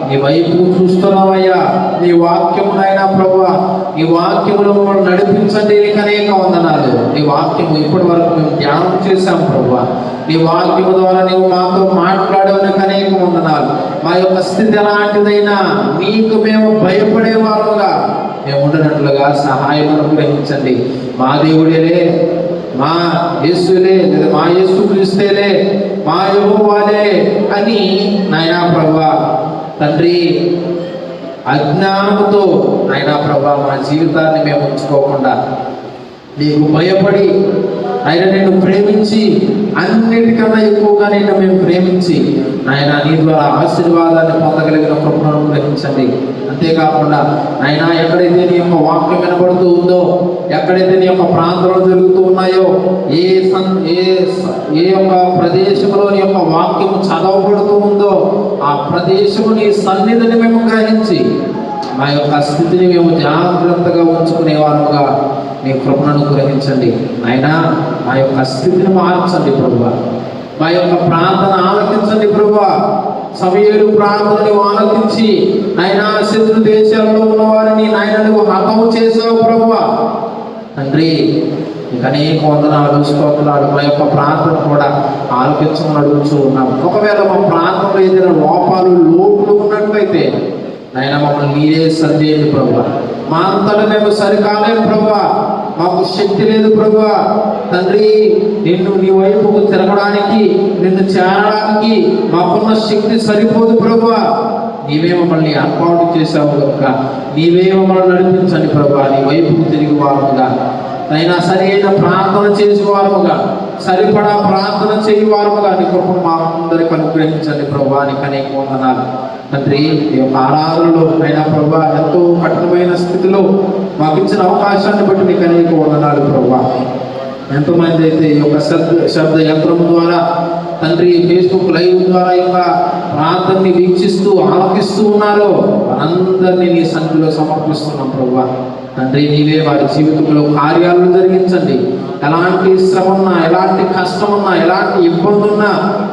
నీ వైపు చూస్తున్నావయ్యా. నీ వాక్యమునైనా ప్రభువా, నీ వాక్యమును మమ్మల్ని నడిపించండి. నీకు అనేక వందనాలు. నీ వాక్యము ఇప్పటి వరకు మేము ధ్యానం చేశాం ప్రభువా. నీ వాక్యము ద్వారా నీవు మాతో మాట్లాడేవు. నీకు అనేక వందనాలు. మా యొక్క స్థితి ఎలాంటిదైనా నీకు మేము భయపడే వారుగా మేము ఉండనట్లుగా సహాయం అనుగ్రహించండి. మా దేవుడేలే, మా యేసులే, లేదా మా యేసు క్రీస్తేలే, మా యెహోవాలే అని నాయనా ప్రభువా తండ్రి అజ్ఞానముతో నాయనా ప్రభువా మా జీవితాన్ని మేము ఉంచుకోకుండా నీకు భయపడి ఆయన నిన్ను ప్రేమించి అన్నిటికన్నా ఎక్కువగా నిన్ను మేము ప్రేమించి నాయన నీ ద్వారా ఆశీర్వాదాన్ని పొందగలిగిన కృపను అనుగ్రహించండి. అంతేకాకుండా నాయన ఎక్కడైతే నీ యొక్క వాక్యం వినబడుతూ ఉందో, ఎక్కడైతే నీ యొక్క ప్రాంతంలో జరుగుతూ ఉన్నాయో, ఏ యొక్క ప్రదేశంలో నీ యొక్క వాక్యము చదవబడుతూ ఉందో ఆ ప్రదేశము నీ సన్నిధిని మేము గ్రహించి మా యొక్క స్థితిని మేము జాగ్రత్తగా ఉంచుకునే వారుగా మీ కృపను అనుగ్రహించండి. అయినా మా యొక్క స్థితిని మార్చండి ప్రభువా. మా యొక్క ప్రార్థన ఆలకించండి ప్రభువా. సమయలు ప్రార్థనని ఆలకించి నాయనా శత్రు దేశాల్లో ఉన్న వారిని నాయన నువ్వు హతము చేసావు ప్రభువా. తండ్రి నీకు అనేక వందనాలు, స్తోత్రాలు. మా యొక్క ప్రార్థన కూడా ఆలకించమని అడుగుతూ ఉన్నాం. ఒకవేళ మా ప్రార్థనలో ఏదైనా లోపాలు, లోటులు ఉన్నట్లయితే నాయన మమ్మల్ని మీరే సరిచేయండి ప్రభువా. మా అంతలో మేము సరికాలేము ప్రభువా. మాకు శక్తి లేదు ప్రభువా. తండ్రి నిన్ను నీ వైపుకు తిరగడానికి, నిన్ను చేరడానికి మాకున్న శక్తి సరిపోదు ప్రభువా. నీవే మమ్మల్ని ఏర్పాటు చేసావు కనుక నీవే మమ్మల్ని నడిపించండి ప్రభువా. నీ వైపుకు తిరిగి వారుగా అయినా సరైన ప్రార్థన చేసేవారుగా, సరిపడా ప్రార్థన చేయవారుగా నీ కృపను మా అందరికి అనుగ్రహించండి ప్రభువా. నీకు అనేక వందనాలు తండ్రి. ఈ యొక్క ఆరాధనలో అయినా ప్రభువా ఎంతో కఠినమైన స్థితిలో మాకు ఇచ్చిన అవకాశాన్ని బట్టి నీకు అనేక వందనాలు ప్రభువా. ఎంతమంది అయితే ఈ యొక్క శబ్ద యంత్రం ద్వారా తండ్రి ఫేస్బుక్ లైవ్ ద్వారా ఈ యొక్క ప్రార్థనని వీక్షిస్తూ ఆలకిస్తూ ఉన్నారో అందరినీ నీ సన్నిధిలో సమర్పిస్తున్నాం ప్రభువా. తండ్రి నీవే వారి జీవితంలో కార్యాలను జరిగించండి. ఎలాంటి శ్రమ ఉన్నా, ఎలాంటి కష్టం ఉన్నా, ఎలాంటి ఇబ్బంది ఉన్నా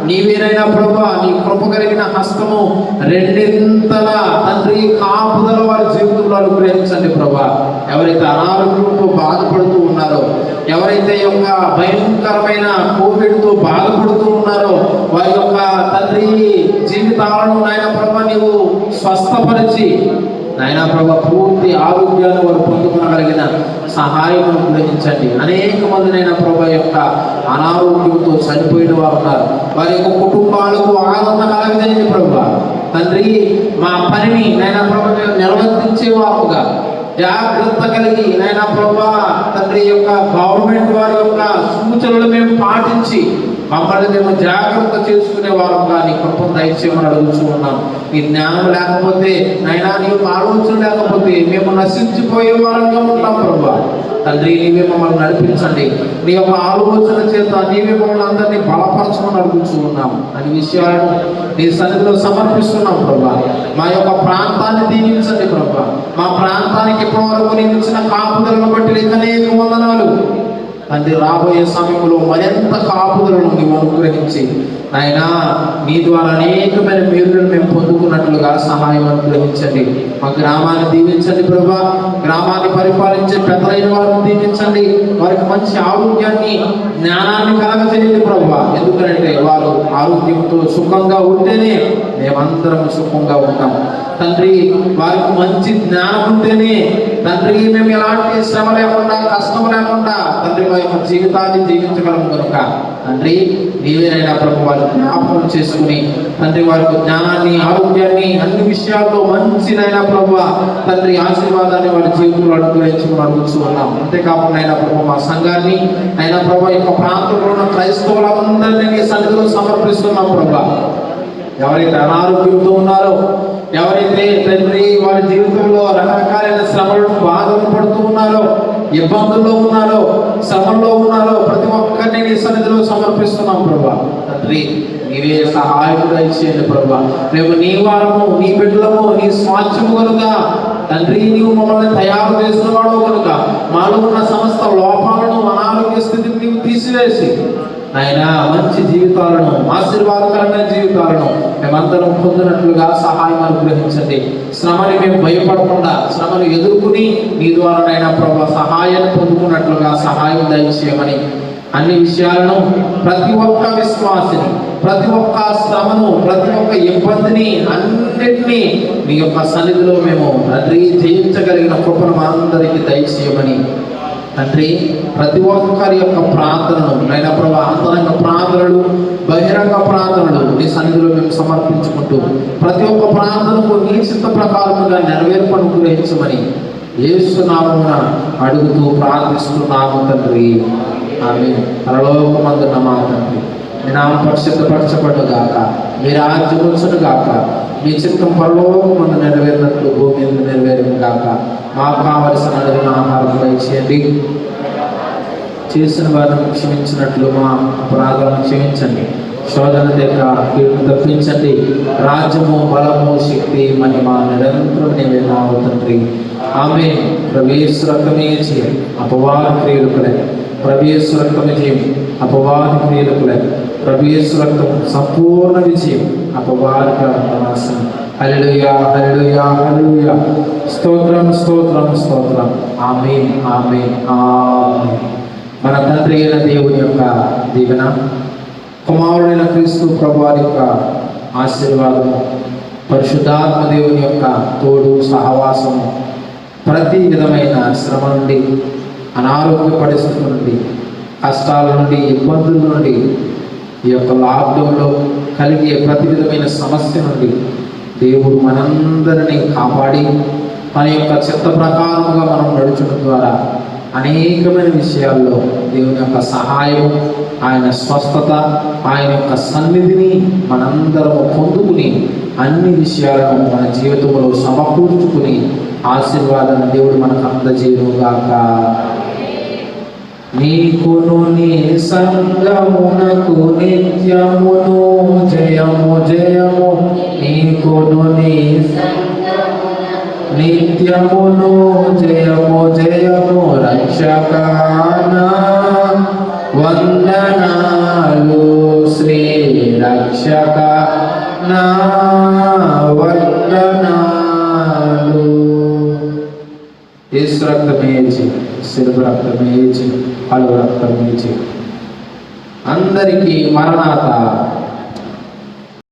నీవేనైనా ప్రభువా నీ కృప కలిగిన హస్తము రెండింతలా తండ్రి కాపుదల వారి జీవితంలో అనుగ్రహించండి ప్రభువా. ఎవరైతే అనారోగ్యంతో బాధపడుతూ ఉన్నారో, ఎవరైతే ఈ యొక్క భయంకరమైన కోవిడ్తో బాధపడుతూ ఉన్నారో వారి యొక్క తండ్రి జీవితాలను నాయన ప్రభువా నీవు స్వస్థపరిచి నాయనా ప్రభా పూర్తి ఆరోగ్యాన్ని వారు పొందుకోగలిగిన సహాయం అనుగ్రహించండి. అనేక మంది నైనా ప్రభా యొక్క అనారోగ్యంతో చనిపోయిన వారు ఉన్నారు. వారి యొక్క కుటుంబాలకు ఆనంద కలగజేయండి ప్రభా. తండ్రి మా పనిని నైనా ప్రభా మేము నిర్వర్తించేవారుగా జాగ్రత్త కలిగి నైనా ప్రభా తండ్రి యొక్క గవర్నమెంట్ వారి యొక్క సూచనలు మేము పాటించి మమ్మల్ని మేము జాగ్రత్త చేసుకునే వారంగా నీ కృపను దయచేయమని అడుగుతూ ఉన్నాం. నీ జ్ఞానం లేకపోతే నైనా నీ యొక్క ఆలోచన లేకపోతే మేము నశించిపోయే వారంగా ఉంటాం ప్రభా. తండ్రి నీవే మమ్మల్ని నడిపించండి. నీ యొక్క ఆలోచన చేత నీవే మమ్మల్ని అందరినీ బలపరచమని అడుగుతూ ఉన్నాం. అనే విషయాలను నీ సన్నిధిలో సమర్పిస్తున్నాం ప్రభా. మా యొక్క ప్రాంతాన్ని దీవించండి ప్రభా. మా ప్రాంతానికి ఇప్పటివరకు నేను ఇచ్చిన కాపుదలను బట్టి నీకు అనేక వందనాలు తండ్రి. రాబోయే సమయంలో మరింత కాపుదలను నీవు అనుగ్రహించి నాయనా నీ ద్వారా అనేకమైన మేలులను మేము పొందుకున్నట్లుగా సహాయం అనుగ్రహించండి. మా గ్రామాన్ని దీవించండి ప్రభా. గ్రామాన్ని పరిపాలించే పెద్దలైన వారిని దీవించండి. వారికి మంచి ఆరోగ్యాన్ని, జ్ఞానాన్ని కలగజేయండి ప్రభా. ఎందుకంటే వారు ఆరోగ్యంతో సుఖంగా ఉంటేనే మేమందరం సుఖంగా ఉంటాం తండ్రి. వారికి మంచి జ్ఞానం ఉంటేనే తండ్రి మేము ఎలాంటి శ్రమ లేకుండా, కష్టం లేకుండా తండ్రి మా యొక్క జీవితాన్ని జీవించగలం కనుక తండ్రి నీవేనైనా ప్రభు వారి జ్ఞాపకం చేసుకుని తండ్రి వారికి జ్ఞానాన్ని, ఆరోగ్యాన్ని, అన్ని విషయాల్లో మంచిదైనా ప్రభు తండ్రి ఆశీర్వాదాన్ని వారి జీవితంలో అనుగ్రహించమని అడుగుతూ ఉన్నాం. అంతేకాకుండా అయినా ప్రభు మా సంఘాన్ని అయినా ప్రభు యొక్క ప్రాంతంలో ఉన్న క్రైస్తవులందరినీ నీ సన్నిధిలో సమర్పిస్తున్నాం ప్రభు. ఎవరైతే అనారోగ్యంతో ఉన్నారో, ఎవరైతే తండ్రి వారి జీవితంలో రకరకాలైన శ్రమలను బాధలు పడుతూ ఉన్నారో, ఇబ్బందుల్లో ఉన్నారో, శ్రమల్లో ఉన్నారో, ప్రతి ఒక్కరిని నీ సన్నిధిలో సమర్పిస్తున్నాం ప్రభా. తండ్రి నీవే సహాయకుడు ఇచ్చేయండి ప్రభా. మేము నీ వారము, నీ బిడ్డలము, నీ స్వాస్థ్యము కనుక తండ్రి నీవు మమ్మల్ని తయారు చేసిన వాడు కనుక మాలో ఉన్న సమస్త లోపాలను, అనారోగ్య స్థితిని నీవు తీసివేసి ఆయన మంచి జీవితాలను, ఆశీర్వాదకరమైన జీవితాలను మేమందరం పొందినట్లుగా సహాయం అనుగ్రహించండి. శ్రమని మేము భయపడకుండా శ్రమను ఎదుర్కొని నీ ద్వారానైనా ప్రభా సహాయాన్ని పొందుకున్నట్లుగా సహాయం దయచేయమని, అన్ని విషయాలను ప్రతి ఒక్క విశ్వాసిని, ప్రతి ఒక్క శ్రమను, ప్రతి ఒక్క ఇబ్బందిని అన్నిటినీ మీ యొక్క సన్నిధిలో మేము తండ్రి జయించగలిగిన కృపను మా అందరికీ దయచేయమని తండ్రి, ప్రతి ఒక్కరి యొక్క ప్రార్థనను నైనా ప్రభా అంతరంగ ప్రార్థనలు, బహిరంగ ప్రార్థనలు నీ సన్నిధిలో మేము సమర్పించుకుంటూ ప్రతి ఒక్క ప్రార్థనకు నీ చిత్త ప్రకారముగా నెరవేర్పను గ్రహించమని యేసు నామమున అడుగుతూ ప్రార్థిస్తున్నాము తండ్రి. ఆమేన్. పరలోకమందున్న మా తండ్రి, మీ నామం పరిశుద్ధపరచబడుగాక, మీ రాజ్యం వచ్చునుగాక, మీ చిత్తం పరలోకమందు నెరవేరినట్లు భూమి మీద నెరవేరుగాక. మాకు కావలసిన అడిగిన ఆహారం దయచేయండి, చేసిన వారిని క్షమించినట్లు మా అపరాధాలను క్షమించండి, శోధన దగ్గర కీడును తప్పించండి. రాజ్యము, బలము, శక్తి, మహిమ నిరంతరం నీవే నా తండ్రి. ఆమేన్. ప్రవేశ రక్తమే చేయం అపవాద క్రియలుకులే, ప్రవేశ రక్తమే చేయం అపవాద క్రియలుకులే, ప్రవేశ రక్తం సంపూర్ణ విజయం అపవాదిక నాశనం. హల్లెలూయా, హల్లెలూయా, హల్లెలూయా. స్తోత్రం, స్తోత్రం, స్తోత్రం. ఆమేన్, ఆమేన్, ఆమేన్. మన తండ్రి అయిన దేవుని యొక్క దీవెన, కుమారుడైన క్రీస్తు ప్రభువారి యొక్క ఆశీర్వాదము, పరిశుద్ధాత్మ దేవుని యొక్క తోడు సహవాసము ప్రతి విధమైన శ్రమ నుండి, అనారోగ్య పరిస్థితుల నుండి, కష్టాల నుండి, ఇబ్బందుల నుండి, ఈ యొక్క లాక్డౌన్లో కలిగే ప్రతి విధమైన సమస్య నుండి దేవుడు మనందరినీ కాపాడి తన యొక్క చిత్త ప్రకారముగా మనం నడుచడం ద్వారా అనేకమైన విషయాల్లో దేవుని యొక్క సహాయం, ఆయన స్వస్థత, ఆయన యొక్క సన్నిధిని మనందరము పొందుకుని అన్ని విషయాలను మన జీవితంలో సమకూర్చుకుని ఆశీర్వాదాన్ని దేవుడు మనకు అందజేయుగాక. నీకును నీ సంగమునకు నిత్యమును జయము జయము, నీకును నీ నిత్యమును జయము జయము, రక్షకానా వందనాలు, శ్రీ రక్షకానా వందనాలు. యేసు రక్తమేచి, శిలువ రక్తమేచి, పలు రక్తమేచి అందరికీ మరణాత